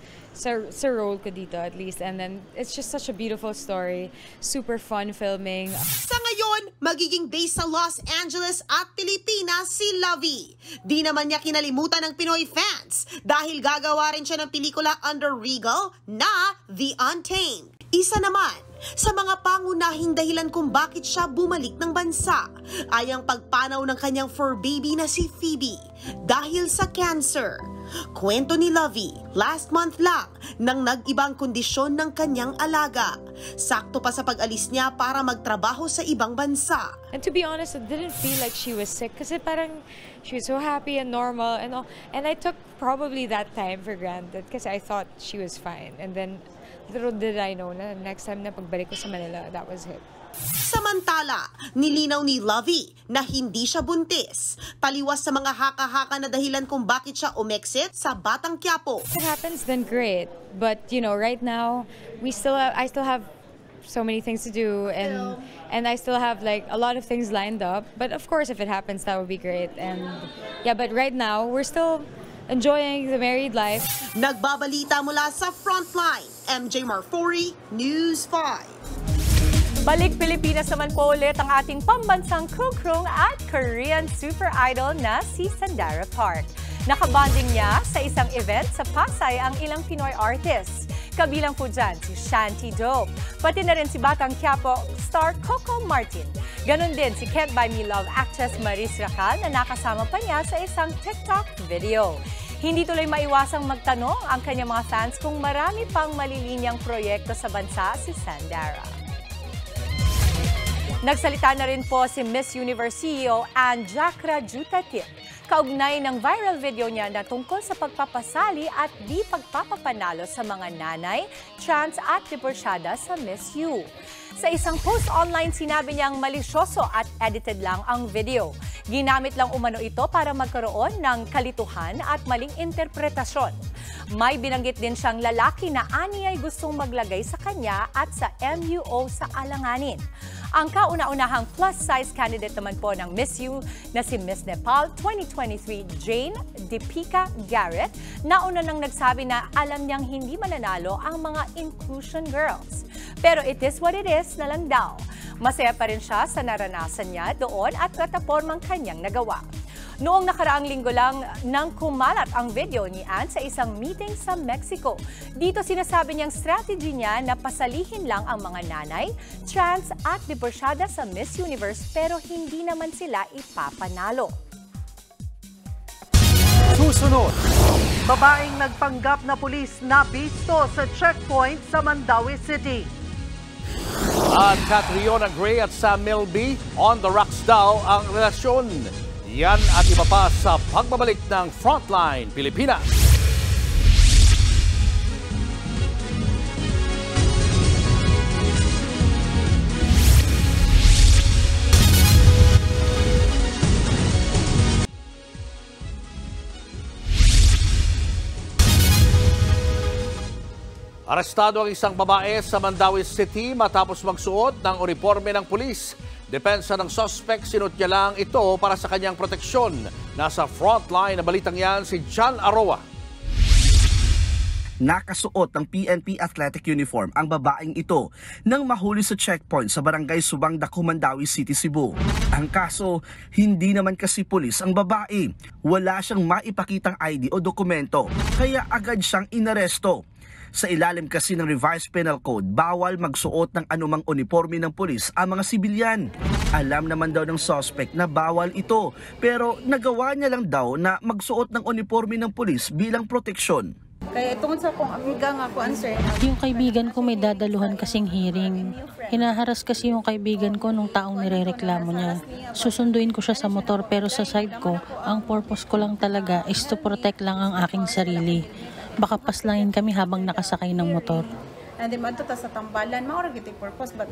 role ko dito at least. And then, it's just such a beautiful story, super fun filming. Sa ngayon, magiging based sa Los Angeles at Pilipinas si Lovie. Di naman niya kinalimutan ng Pinoy fans dahil gagawa rin siya ng pelikula under Regal na The Untamed. Isa naman sa mga pangunahing dahilan kung bakit siya bumalik ng bansa ay ang pagpanaw ng kanyang fur baby na si Phoebe dahil sa cancer. Kwento ni Lovie, last month lang nang nag-ibang kondisyon ng kanyang alaga. Sakto pa sa pag-alis niya para magtrabaho sa ibang bansa. And to be honest, it didn't feel like she was sick kasi parang she was so happy and normal and all. And I took probably that time for granted kasi I thought she was fine. And then little did I know na next time na pagbalik ko sa Manila, that was it. Samantala, nilinaw ni Lovie na hindi siya buntis. Taliwas sa mga haka-haka na dahilan kung bakit siya umexit sa Batang Quiapo. If it happens, then great. But you know, right now, I still have so many things to do, and I still have like a lot of things lined up. But of course, if it happens, that would be great. And yeah, but right now, we're still enjoying the married life. Nagbabalita mula sa Frontline, MJ Marfori, News 5. Balik Pilipinas naman po ulit ang ating pambansang krung-krung at Korean super idol na si Sandara Park. Nakabonding niya sa isang event sa Pasay ang ilang Pinoy artists. Kabilang po dyan si Shanty Dope, pati na rin si Batang Quiapo star Coco Martin. Ganon din si Can't Buy Me Love actress Maris Racal na nakasama pa niya sa isang TikTok video. Hindi tuloy maiwasang magtanong ang kanyang mga fans kung marami pang malilinyang proyekto sa bansa si Sandara. Nagsalita na rin po si Miss Universe CEO Ann Jacra Jutatip kaugnay ng viral video niya na tungkol sa pagpapasali at di pagpapapanalo sa mga nanay, trans at diborsyada sa Miss U. Sa isang post online, sinabi niyang malisyoso at edited lang ang video. Ginamit lang umano ito para magkaroon ng kalituhan at maling interpretasyon. May binanggit din siyang lalaki na ani ay gustong maglagay sa kanya at sa MUO sa alanganin. Ang kauna-unahang plus-size candidate naman po ng Miss U na si Miss Nepal 2023 Jane Deepika Garrett, nauna nang nagsabi na alam niyang hindi mananalo ang mga inclusion girls. Pero it is what it is na lang daw. Masaya pa rin siya sa naranasan niya doon at platapormang kanyang nagawa. Noong nakaraang linggo lang nang kumalat ang video ni Ann sa isang meeting sa Mexico. Dito sinasabi niyang strategy niya na pasalihin lang ang mga nanay, trans at diborsyada sa Miss Universe pero hindi naman sila ipapanalo. Susunod, babaeng nagpanggap na pulis na bisto sa checkpoint sa Mandaue City. At Catriona Gray at Sam Milby, on the rocks daw ang relasyon. Yan at iba pa sa pagbabalik ng Frontline Pilipinas. Arestado ang isang babae sa Mandaue City matapos magsuot ng uniforme ng pulis. Depensa ng suspect, sinuot niya lang ito para sa kanyang proteksyon. Nasa frontline na balitang yan si John Aroa. Nakasuot ng PNP athletic uniform ang babaeng ito nang mahuli sa checkpoint sa barangay Subang, Dacumandawi City, Cebu. Ang kaso, hindi naman kasi pulis ang babae. Wala siyang maipakitang ID o dokumento, kaya agad siyang inaresto. Sa ilalim kasi ng Revised Penal Code, bawal magsuot ng anumang uniforme ng pulis ang mga sibilyan. Alam naman daw ng suspect na bawal ito, pero nagawa niya lang daw na magsuot ng uniforme ng pulis bilang proteksyon. Kaya tungkol sa kung amiga nga ko, sir. Yung kaibigan ko may dadaluhan kasing hearing. Hinaharas kasi yung kaibigan ko nung taong nirereklamo niya. Susunduin ko siya sa motor pero sa side ko, ang purpose ko lang talaga is to protect lang ang aking sarili. Baka paslangin kami habang nakasakay ng motor. Hindi man ito sa tambalan, maurag ito purpose, but...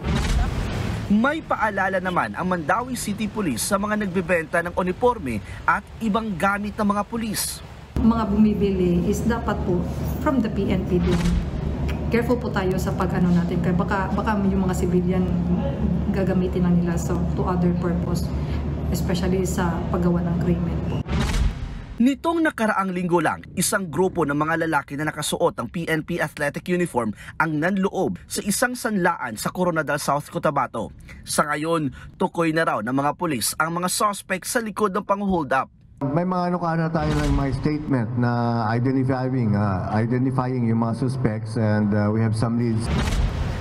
May paalala naman ang Mandawi City Police sa mga nagbebenta ng uniforme at ibang gamit ng mga pulis. Mga bumibili is dapat po from the PNP din. Careful po tayo sa pag-ano natin, kaya baka yung mga civilian gagamitin na nila to other purpose, especially sa paggawa ng krimen po. Nitong nakaraang linggo lang, isang grupo ng mga lalaki na nakasuot ng PNP athletic uniform ang nanloob sa isang sanlaan sa Coronadal, South Cotabato. Sa ngayon, tukoy na raw ng mga pulis ang mga suspect sa likod ng pang-hold up. May mga na tayo ng mga statement na identifying yung mga suspects and we have some leads.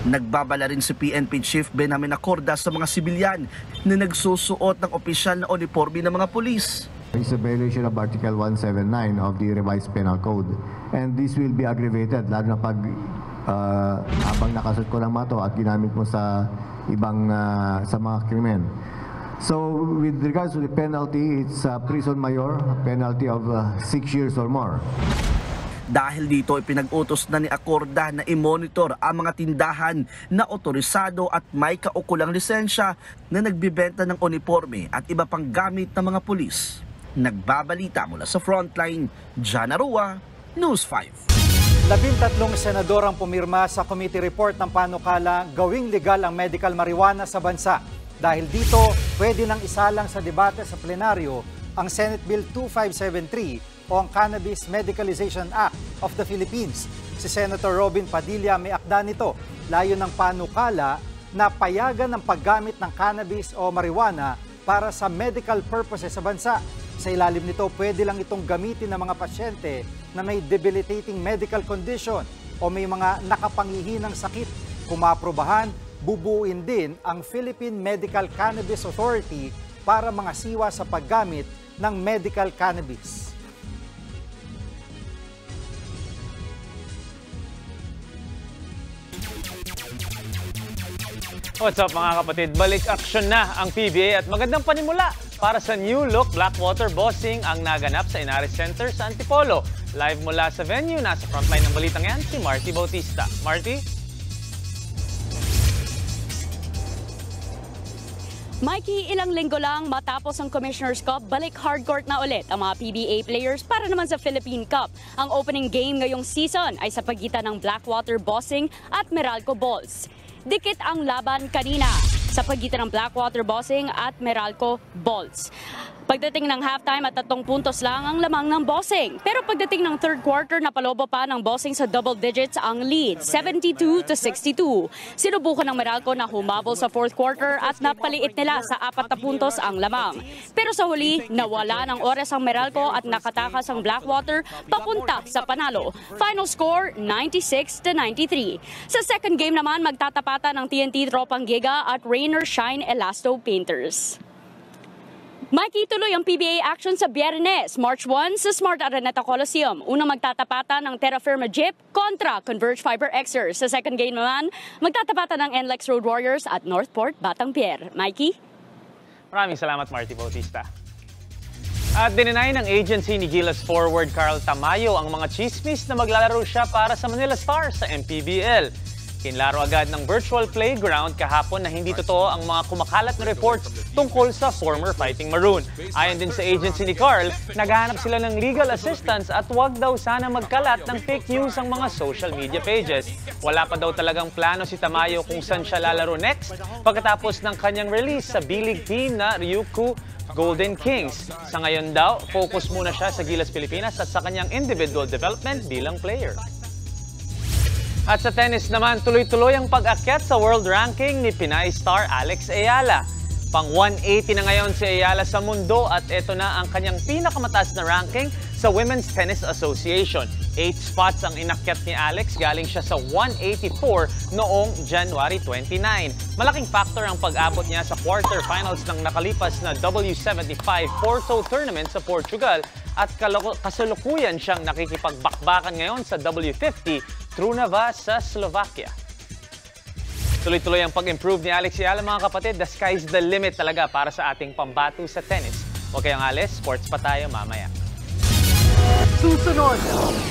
Nagbabala rin si PNP Chief Benjamin Acorda sa mga sibilyan na nagsusuot ng opisyal na uniforme ng mga pulis. It's a violation of Article 179 of the Revised Penal Code. And this will be aggravated, lalo na pag habang nakasuot ko ng mato at ginamit mo sa ibang sa mga krimen. So with regards to the penalty, it's prison mayor, a penalty of 6 years or more. Dahil dito, ipinag-utos na ni Acorda na i-monitor ang mga tindahan na otorisado at may kaukulang lisensya na nagbibenta ng uniforme at iba pang gamit ng mga pulis. Nagbabalita mula sa Frontline, Jana Rua, News 5. 13 senador ang pumirma sa committee report ng panukala gawing legal ang medical marijuana sa bansa. Dahil dito, pwede nang isalang sa debate sa plenaryo ang Senate Bill 2573 o ang Cannabis Medicalization Act of the Philippines. Si Senator Robin Padilla may akda nito. Layo ng panukala na payagan ang paggamit ng cannabis o marijuana para sa medical purposes sa bansa. Sa ilalim nito, pwede lang itong gamitin ng mga pasyente na may debilitating medical condition o may mga nakapangihinang sakit. Kung maaprobahan, bubuuin din ang Philippine Medical Cannabis Authority para mga siwa sa paggamit ng medical cannabis. What's up mga kapatid? Balik action na ang PBA at magandang panimula para sa new look Blackwater Bossing ang naganap sa Inares Center sa Antipolo. Live mula sa venue, nasa frontline ng balitang yan, si Marty Bautista. Marty? Mikey, ilang linggo lang matapos ang Commissioner's Cup, balik hardcourt na ulit ang mga PBA players para naman sa Philippine Cup. Ang opening game ngayong season ay sa pagitan ng Blackwater Bossing at Meralco Bulls. Dikit ang laban kanina sa pagitan ng Blackwater Bossing at Meralco Bulls. Pagdating ng halftime at 3 puntos lang ang lamang ng Bossing. Pero pagdating ng third quarter, napalobo pa ng Bossing sa double digits ang lead, 72-62. Sinubukan ng Meralco na humabol sa fourth quarter at napaliit nila sa 4 puntos ang lamang. Pero sa huli, nawala ng oras ang Meralco at nakatakas ang Blackwater papunta sa panalo. Final score, 96-93. Sa second game naman, magtatapatan ng TNT Tropang Giga at Rainer Shine Elasto Painters. Mikey, tuloy ang PBA action sa Biyernes, March 1 sa Smart Araneta Coliseum. Unang magtatapatan ng Terra Firma Jeep kontra Converge Fiber Xers. Sa second game naman, magtatapatan ng NLEX Road Warriors at Northport Batang Pier. Mikey? Maraming salamat, Marty Bautista. At dininay ng agency ni Gilas forward Carl Tamayo ang mga chismis na maglalaro siya para sa Manila Stars sa MPBL. Kinlaro agad ng virtual playground kahapon na hindi totoo ang mga kumakalat na reports tungkol sa former Fighting Maroon. Ayon din sa agency ni Carl, naghahanap sila ng legal assistance at huwag daw sana magkalat ng fake news ang mga social media pages. Wala pa daw talagang plano si Tamayo kung saan siya lalaro next pagkatapos ng kanyang release sa B-League team na Ryukyu Golden Kings. Sa ngayon daw, focus muna siya sa Gilas Pilipinas at sa kanyang individual development bilang player. At sa tennis naman, tuloy-tuloy ang pag-akyat sa world ranking ni Pinay star Alex Ayala. Pang 180 na ngayon si Ayala sa mundo at ito na ang kanyang pinakamataas na ranking sa Women's Tennis Association. 8 spots ang inakyat ni Alex, galing siya sa 184 noong January 29. Malaking factor ang pag-abot niya sa quarterfinals ng nakalipas na W75 Porto Tournament sa Portugal at kasalukuyan siyang nakikipagbakbakan ngayon sa W50 Trnava sa Slovakia. Tuloy-tuloy ang pag-improve ni Alex Ayala, mga kapatid. The sky's the limit talaga para sa ating pambato sa tennis. Huwag kayong alis, sports pa tayo mamaya. Susunod,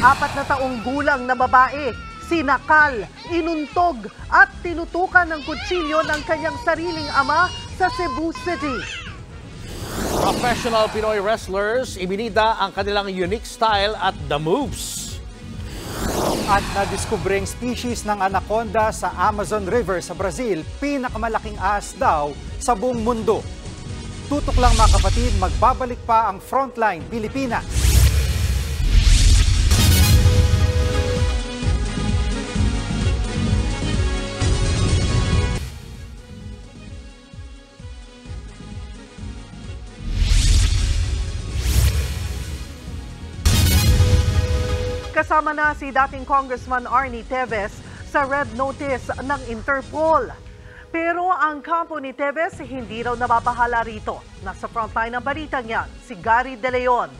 4 na taong gulang na babae, sinakal, inuntog at tinutukan ng kutsilyo ng kanyang sariling ama sa Cebu City. Professional Pinoy wrestlers, ibinida ang kanilang unique style at the moves. At nadiskubreng species ng anaconda sa Amazon River sa Brazil, pinakamalaking ahas daw sa buong mundo. Tutok lang mga kapatid, magbabalik pa ang Frontline Pilipinas. Kasama na si dating Congressman Arnie Teves sa red notice ng Interpol. Pero ang kampo ni Teves hindi raw nababahala rito. Nasa frontline ng balitang yan, si Gary De Leon.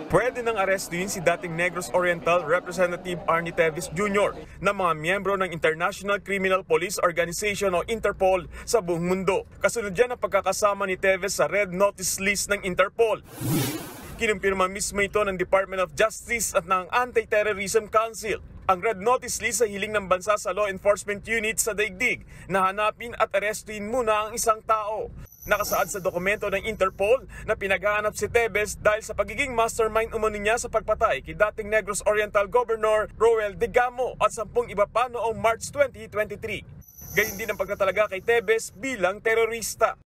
Pwede nang arestuin si dating Negros Oriental Representative Arnie Teves Jr. na mga miyembro ng International Criminal Police Organization o Interpol sa buong mundo. Kasunod yan ang pagkakasama ni Teves sa red notice list ng Interpol. Kinumpirma mismo ito ng Department of Justice at ng Anti-Terrorism Council. Ang red notice list sa hiling ng bansa sa law enforcement unit sa daigdig na hanapin at arestuin muna ang isang tao. Nakasaad sa dokumento ng Interpol na pinaghahanap si Teves dahil sa pagiging mastermind umano niya sa pagpatay kay dating Negros Oriental Governor Roel Digamo at 10 iba pa noong March 2023. Gayun din ang pagtatalaga kay Teves bilang terorista.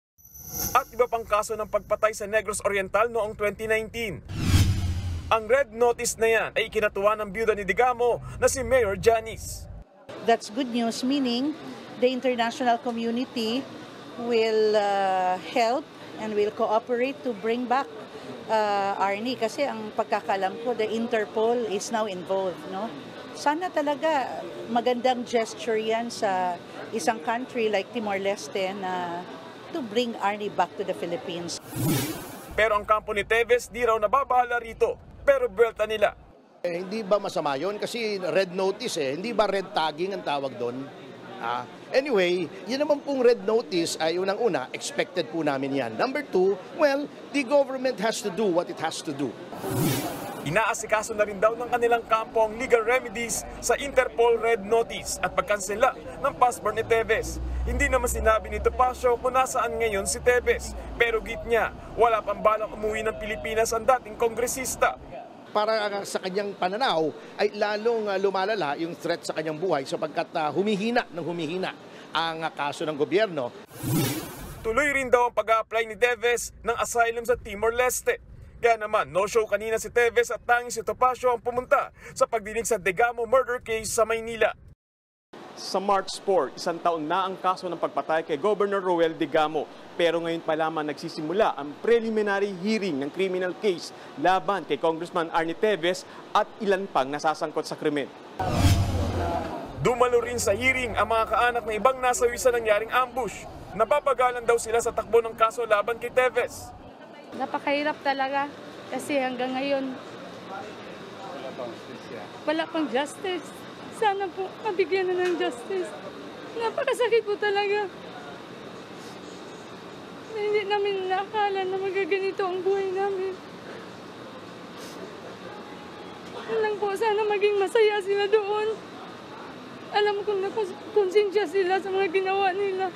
At iba pang kaso ng pagpatay sa Negros Oriental noong 2019. Ang red notice na yan ay ikinatuwa ng byuda ni Digamo na si Mayor Janice. That's good news, meaning the international community will help and will cooperate to bring back Arnie. Kasi ang pagkakalam ko, the Interpol is now involved. No? Sana talaga magandang gesture yan sa isang country like Timor-Leste na to bring Arnie back to the Philippines. Pero ang kampo ni Teves di raw nababahala rito, pero buwelta nila. Hindi ba masama yun? Kasi red notice hindi ba red tagging ang tawag doon? Anyway, yun naman pong red notice ay unang-una, expected po namin yan. Number 2, well, the government has to do what it has to do. Inaasikaso na rin daw ng kanilang kampo ang legal remedies sa Interpol red notice at pagkansela ng passport ni Teves. Hindi naman sinabi ni Topacio kung nasaan ngayon si Teves. Pero git niya, wala pang balak umuwi ng Pilipinas ang dating kongresista. Para sa kanyang pananaw ay lalong lumalala yung threat sa kanyang buhay sapagkat humihina ang kaso ng gobyerno. Tuloy rin daw ang pag-a-apply ni Teves ng asylum sa Timor-Leste. Kaya naman, no-show kanina si Teves at tanging si Topacio ang pumunta sa pagdinig sa Digamo murder case sa Maynila. Sa March 4, 1 taon na ang kaso ng pagpatay kay Governor Roel Digamo. Pero ngayon pa lamang nagsisimula ang preliminary hearing ng criminal case laban kay Congressman Arnie Teves at ilan pang nasasangkot sa krimen. Dumalo rin sa hearing ang mga kaanak na ibang nasawi sa nangyaring ambush. Napapagalan daw sila sa takbo ng kaso laban kay Teves. Napakahirap talaga kasi hanggang ngayon wala pang justice. Sana po mabigyan na ng justice. Napakasakit po talaga. Hindi namin nakakala na magaganito ang buhay namin. Lang po, sana maging masaya sila doon. Alam kong nakonsensya sila sa mga ginawa nila.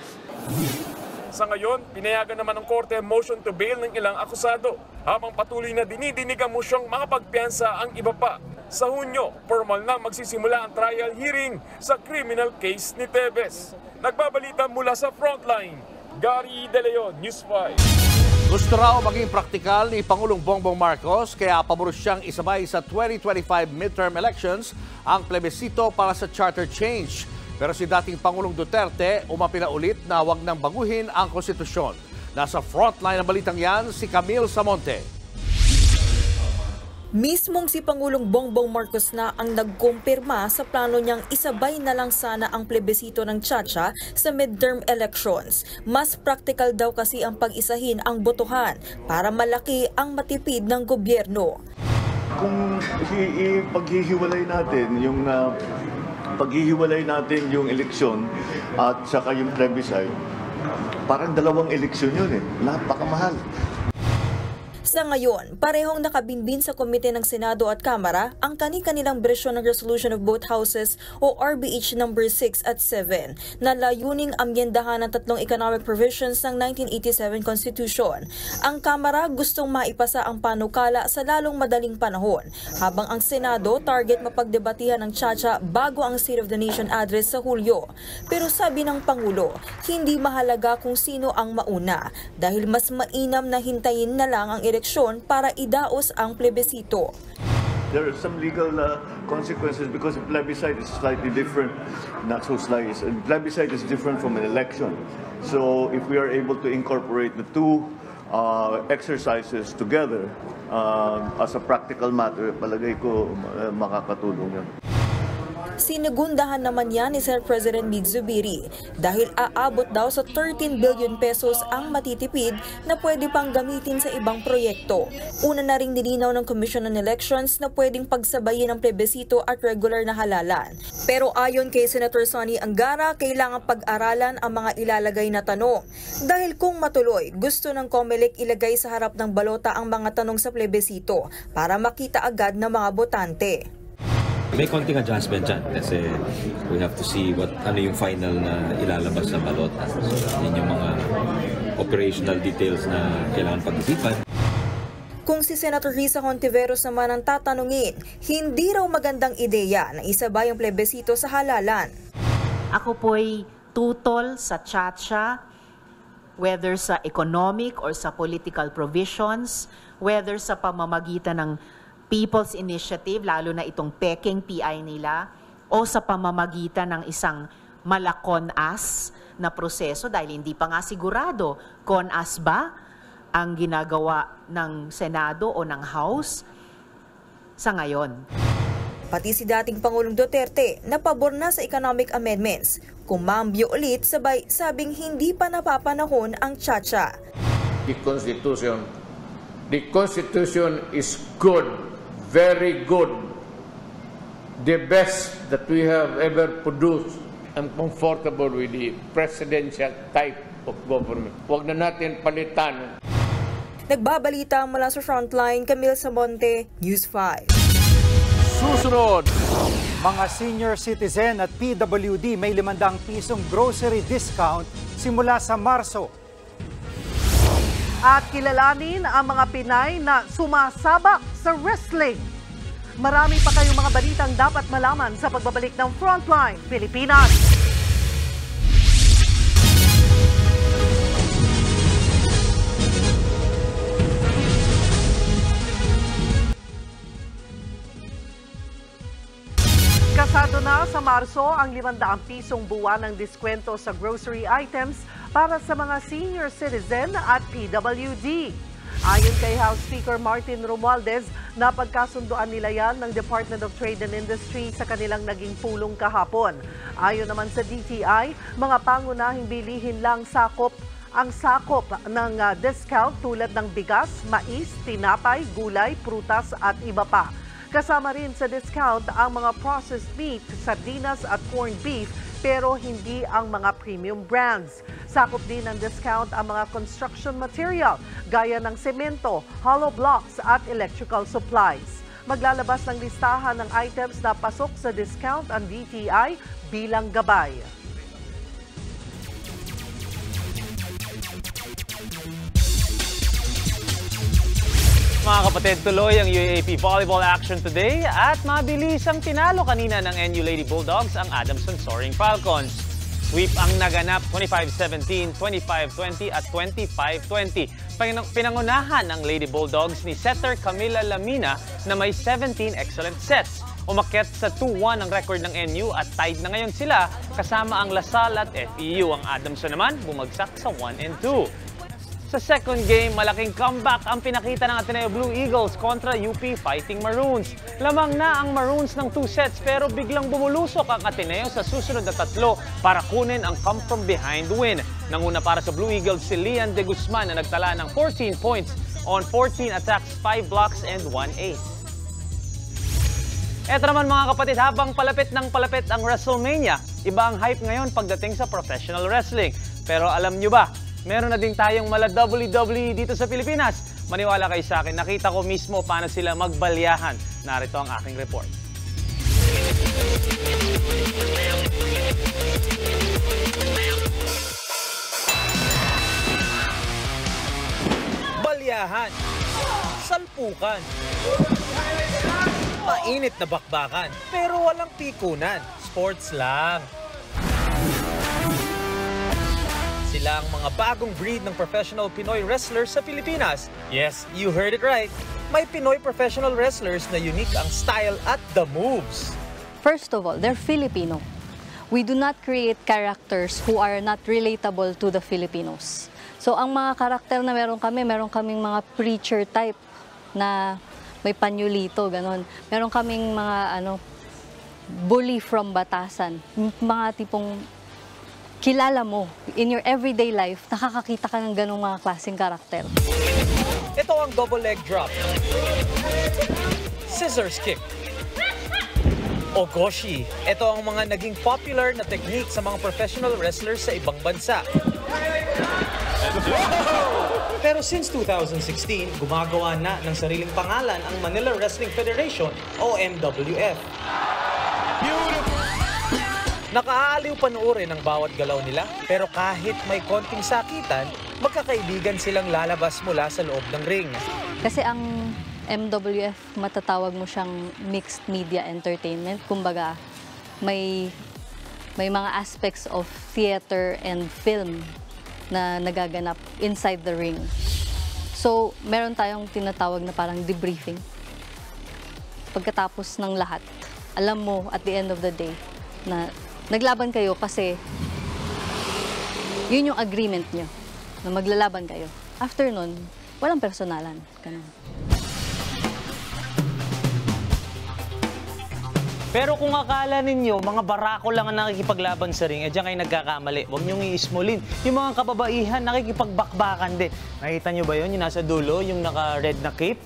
Sa ngayon, pinayagan naman ng korte motion to bail ng ilang akusado habang patuloy na dinidinig ang mosyong makapagpiyansa ang iba pa. Sa Hunyo, formal na magsisimula ang trial hearing sa criminal case ni Teves. Nagbabalita mula sa Frontline, Gary De Leon, News 5. Gusto raw maging praktikal ni Pangulong Bongbong Marcos kaya pabor siyang isabay sa 2025 midterm elections ang plebisito para sa charter change. Pero si dating Pangulong Duterte umapila ulit na huwag nang baguhin ang konstitusyon. Nasa frontline ng balitang yan si Camille Samonte. Mismong si Pangulong Bongbong Marcos na ang nagkumpirma sa plano niyang isabay na lang sana ang plebisito ng Chacha sa midterm elections. Mas practical daw kasi ang pag-isahin ang botohan para malaki ang matipid ng gobyerno. Kung paghihiwalay natin yung eleksyon at saka yung plebiscite, parang dalawang eleksyon yun napakamahal. Sa ngayon, parehong nakabinbin sa komite ng Senado at Kamara ang kani-kanilang bersyon ng Resolution of Both Houses o RBH No. 6 at 7 na layuning amyendahan ng tatlong economic provisions ng 1987 Constitution. Ang Kamara gustong maipasa ang panukala sa lalong madaling panahon, habang ang Senado target mapagdebatihan ng Chacha bago ang State of the Nation address sa Hulyo. Pero sabi ng Pangulo, hindi mahalaga kung sino ang mauna dahil mas mainam na hintayin na lang ang eleksyon para idaos ang plebisito. There are some legal consequences because a plebiscite is slightly different, not so slightly. A plebiscite is different from an election. So if we are able to incorporate the two exercises together as a practical matter, palagay ko makakatulong yan. Sinigundahan naman yan ni Senate President Mig Zubiri dahil aabot daw sa 13 billion pesos ang matitipid na pwede pang gamitin sa ibang proyekto. Una na ring nilinaw ng Commission on Elections na pwedeng pagsabayin ang plebisito at regular na halalan. Pero ayon kay Senator Sonny Angara, kailangan pag-aralan ang mga ilalagay na tanong. Dahil kung matuloy, gusto ng COMELEC ilagay sa harap ng balota ang mga tanong sa plebisito para makita agad ng mga botante. May konting adjustment dyan kasi we have to see ano yung final na ilalabas sa balota. So, yun yung mga operational details na kailangan pag-isipan. Kung si Senator Risa Hontiveros naman ang tatanungin, hindi raw magandang ideya na isabay ang plebisito sa halalan. Ako po'y tutol sa Chacha, whether sa economic or sa political provisions, whether sa pamamagitan ng People's Initiative, lalo na itong peking PI nila, o sa pamamagitan ng isang malakon-as na proseso dahil hindi pa nga sigurado kon-as ba ang ginagawa ng Senado o ng House sa ngayon. Pati si dating Pangulong Duterte na pabor na sa economic amendments. Kumambyo ulit sabay sabing hindi pa napapanahon ang Chacha. The Constitution is good. Very good, the best that we have ever produced. I'm comfortable with the presidential type of government. Huwag na natin palitan. Nagbabalita mula sa Frontline, Camille Samonte, News 5. Susunod, mga senior citizen at PWD may 500 pisong grocery discount simula sa Marso. At kilalanin ang mga Pinay na sumasabak sa wrestling. Marami pa kayong mga balitang dapat malaman sa pagbabalik ng Frontline Pilipinas. Kasado na sa Marso ang 500 pisong buwan ng diskwento sa grocery items para sa mga senior citizen at PWD. Ayon kay House Speaker Martin Romualdez, napagkasunduan nila yan ng Department of Trade and Industry sa kanilang naging pulong kahapon. Ayon naman sa DTI, mga pangunahing bilihin lang ang sakop ng discount tulad ng bigas, mais, tinapay, gulay, prutas at iba pa. Kasama rin sa discount ang mga processed meat, sardinas at corned beef pero hindi ang mga premium brands. Sakop din ng discount ang mga construction material gaya ng semento, hollow blocks at electrical supplies. Maglalabas ng listahan ng items na pasok sa discount ang DTI bilang gabay. Mga kapatid, tuloy ang UAAP volleyball action today at mabilis ang tinalo kanina ng NU Lady Bulldogs ang Adamson Soaring Falcons. Sweep ang naganap 25-17, 25-20 at 25-20. Pinangunahan ng Lady Bulldogs ni setter Camila Lamina na may 17 excellent sets. Umakyat sa 2-1 ang record ng NU at tied na ngayon sila kasama ang Lasal at FEU. Ang Adamson naman bumagsak sa 1-2. Sa second game, malaking comeback ang pinakita ng Ateneo Blue Eagles kontra UP Fighting Maroons. Lamang na ang Maroons ng 2 sets pero biglang bumulusok ang Ateneo sa susunod na 3 para kunin ang come-from-behind win. Nanguna para sa Blue Eagles si Lian De Guzman na nagtala ng 14 points on 14 attacks, 5 blocks and 1 ace. Eto naman mga kapatid, habang palapit ng palapit ang WrestleMania, iba ang hype ngayon pagdating sa professional wrestling. Pero alam nyo ba, meron na din tayong mala WWE dito sa Pilipinas. Maniwala kayo sa akin, nakita ko mismo paano sila magbalyahan. Narito ang aking report. Balyahan, salpukan, mainit na bakbakan, pero walang pikunan. Sports lang. Sila ang mga bagong breed ng professional Pinoy wrestlers sa Pilipinas. Yes, you heard it right. May Pinoy professional wrestlers na unique ang style at the moves. First of all, they're Filipino. We do not create characters who are not relatable to the Filipinos. So ang mga karakter na meron kaming mga preacher type na may panyulito, ganon. Meron kaming mga bully from Batasan. Mga tipong kilala mo. In your everyday life, nakakakita ka ng ganong mga klaseng karakter. Ito ang double leg drop, scissors kick, ogoshi. Ito ang mga naging popular na technique sa mga professional wrestlers sa ibang bansa. Pero since 2016, gumagawa na ng sariling pangalan ang Manila Wrestling Federation o MWF. Nakaaaliw panoorin ang bawat galaw nila, pero kahit may konting sakitan, magkakaibigan silang lalabas mula sa loob ng ring. Kasi ang MWF, matatawag mo siyang mixed media entertainment. Kumbaga, may mga aspects of theater and film na nagaganap inside the ring. So, meron tayong tinatawag na parang debriefing. Pagkatapos ng lahat, alam mo at the end of the day na naglaban kayo kasi yun yung agreement nyo, na maglalaban kayo. After nun, walang personalan. Ganun. Pero kung akala ninyo, mga barako lang ang nakikipaglaban sa ring, diyan kayo nagkakamali. Huwag niyong iismulin. Yung mga kababaihan, nakikipagbakbakan din. Nakita niyo ba yun? Yung nasa dulo, yung naka-red na cape?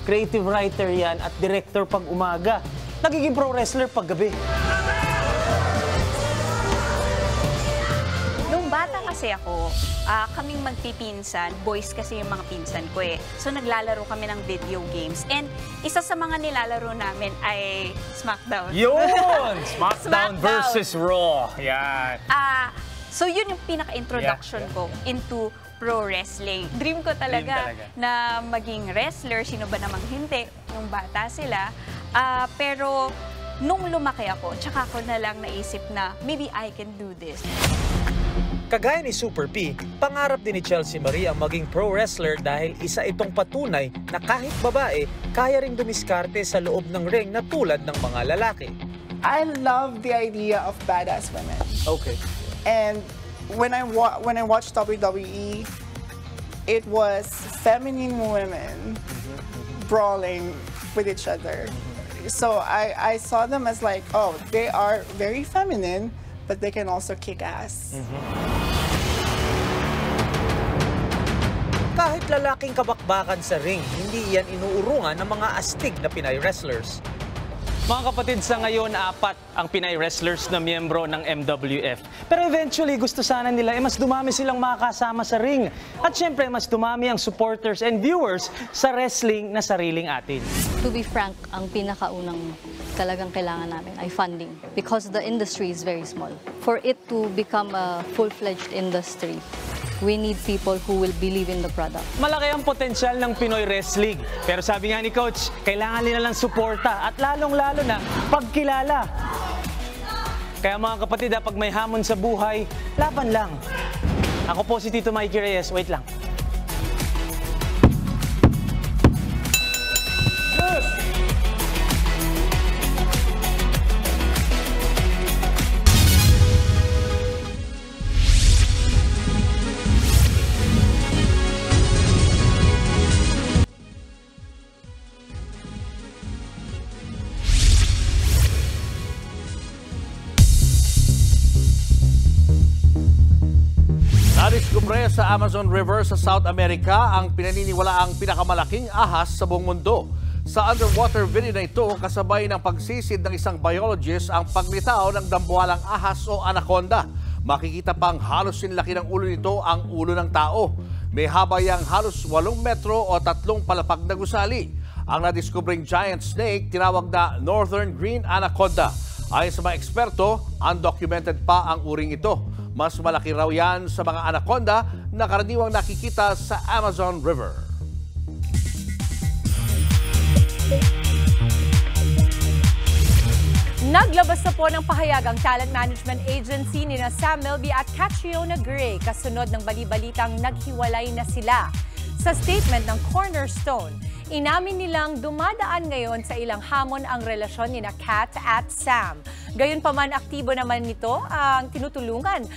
Creative writer yan at director pag umaga. Nagiging pro wrestler pag gabi. Nung bata kasi ako, kaming magpipinsan, boys kasi yung mga pinsan ko eh. So naglalaro kami ng video games. And isa sa mga nilalaro namin ay SmackDown. Yun! SmackDown versus Raw. Yan. So yun yung pinaka-introduction ko into pro wrestling. Dream ko talaga na maging wrestler. Sino ba namang hindi? Nung bata sila. Pero nung lumaki ako, tsaka ko na lang naisip na maybe I can do this. Kagaya ni Super P, pangarap din ni Chelsea Marie ang maging pro wrestler dahil isa itong patunay na kahit babae, kaya ring dumiskarte sa loob ng ring na tulad ng mga lalaki. I love the idea of badass women. Okay. And when I watched WWE, it was feminine women brawling with each other. So I saw them as like, oh, they are very feminine, but they can also kick ass. Kahit lalaking kabakbakan sa ring, hindi yan inuurungan ng mga astig na Pinay wrestlers. Mga kapatid, sa ngayon, 4 ang Pinay wrestlers na miyembro ng MWF. Pero eventually, gusto sana nila mas dumami silang makakasama sa ring. At syempre, mas dumami ang supporters and viewers sa wrestling na sariling atin. To be frank, ang pinakaunang talagang kailangan namin ay funding because the industry is very small. For it to become a full-fledged industry, we need people who will believe in the product. Malaki ang potensyal ng Pinoy wrestling. Pero sabi nga ni Coach, kailangan nila lang suporta at lalong-lalo na pagkilala. Kaya mga kapatid, pag may hamon sa buhay, laban lang. Ako po si Tito Mikey Reyes. Wait lang. Nadiskubre sa Amazon River sa South America ang pinaniniwalaang pinakamalaking ahas sa buong mundo. Sa underwater video na ito, kasabay ng pagsisid ng isang biologist ang paglitaw ng dambuhalang ahas o anaconda. Makikita pang halos sinlaki ng ulo nito ang ulo ng tao. May habayang halos 8 metro o 3 palapag na gusali. Ang nadiskubring giant snake tinawag na Northern Green Anaconda. Ayon sa mga eksperto, undocumented pa ang uring ito. Mas malaki raw yan sa mga anaconda na karaniwang nakikita sa Amazon River. Naglabas na po ng pahayag ang talent management agency ni Sam Milby at Catriona Gray kasunod ng bali-balitang naghiwalay na sila. Sa statement ng Cornerstone, inamin nilang dumadaan ngayon sa ilang hamon ang relasyon ni Kat at Sam. Gayunpaman, aktibo naman nito ang tinutulungan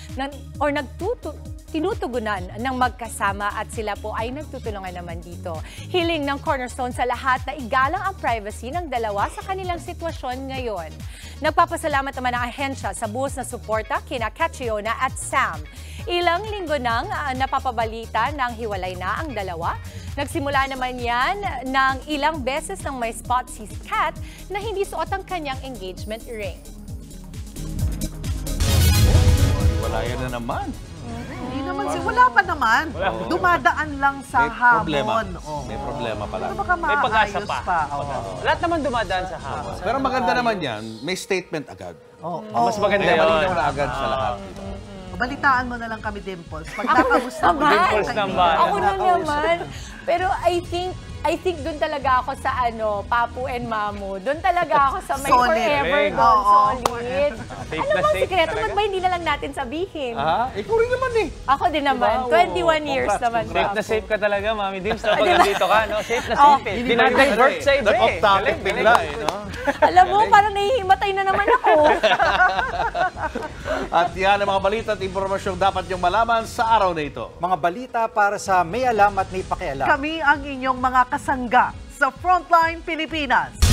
tinutugunan ng magkasama at sila po ay nagtutulungan naman dito. Hiling ng Cornerstone sa lahat na igalang ang privacy ng dalawa sa kanilang sitwasyon ngayon. Nagpapasalamat naman ang ahensya sa buhos na suporta kina Catriona at Sam. Ilang linggo nang napapabalita ng hiwalay na ang dalawa. Nagsimula naman yan ng ilang beses nang may spot si Kat na hindi suot ang kanyang engagement ring. Wala yan na naman. Hindi naman wala pa naman. Dumadaan lang sa hamon. May problema pala. Pero baka May pag-asa maayos pa. Lahat naman dumadaan sa hamon. Pero maganda naman yan, may statement agad. Mas maganda Kaya yun. malinaw na agad sa lahat. Balitaan mo na lang kami, Dimples. Pag nakamusta mo. Dimples naman. Ako na naman. Pero I think doon talaga ako sa Papu and Mamu. Doon talaga ako sa may Solid. forever doon. Solid. Safe Ano na bang safe sikreto? talaga. Ba't ba hindi na lang natin sabihin? Ikaw rin naman eh. Ako din naman. 21 years naman. Safe na Papu. safe ka talaga, Mami Dims. Kapag nandito ka, no? Safe na safe eh. Hindi na divert sa iba eh. Off topic bigla eh, no? Alam mo, parang nahihimatay na naman ako. At yan ang mga balita at impormasyong dapat niyong malaman sa araw na ito. Mga balita para sa may alam at may pakialam. Kami ang inyong mga kasangga sa Frontline Pilipinas.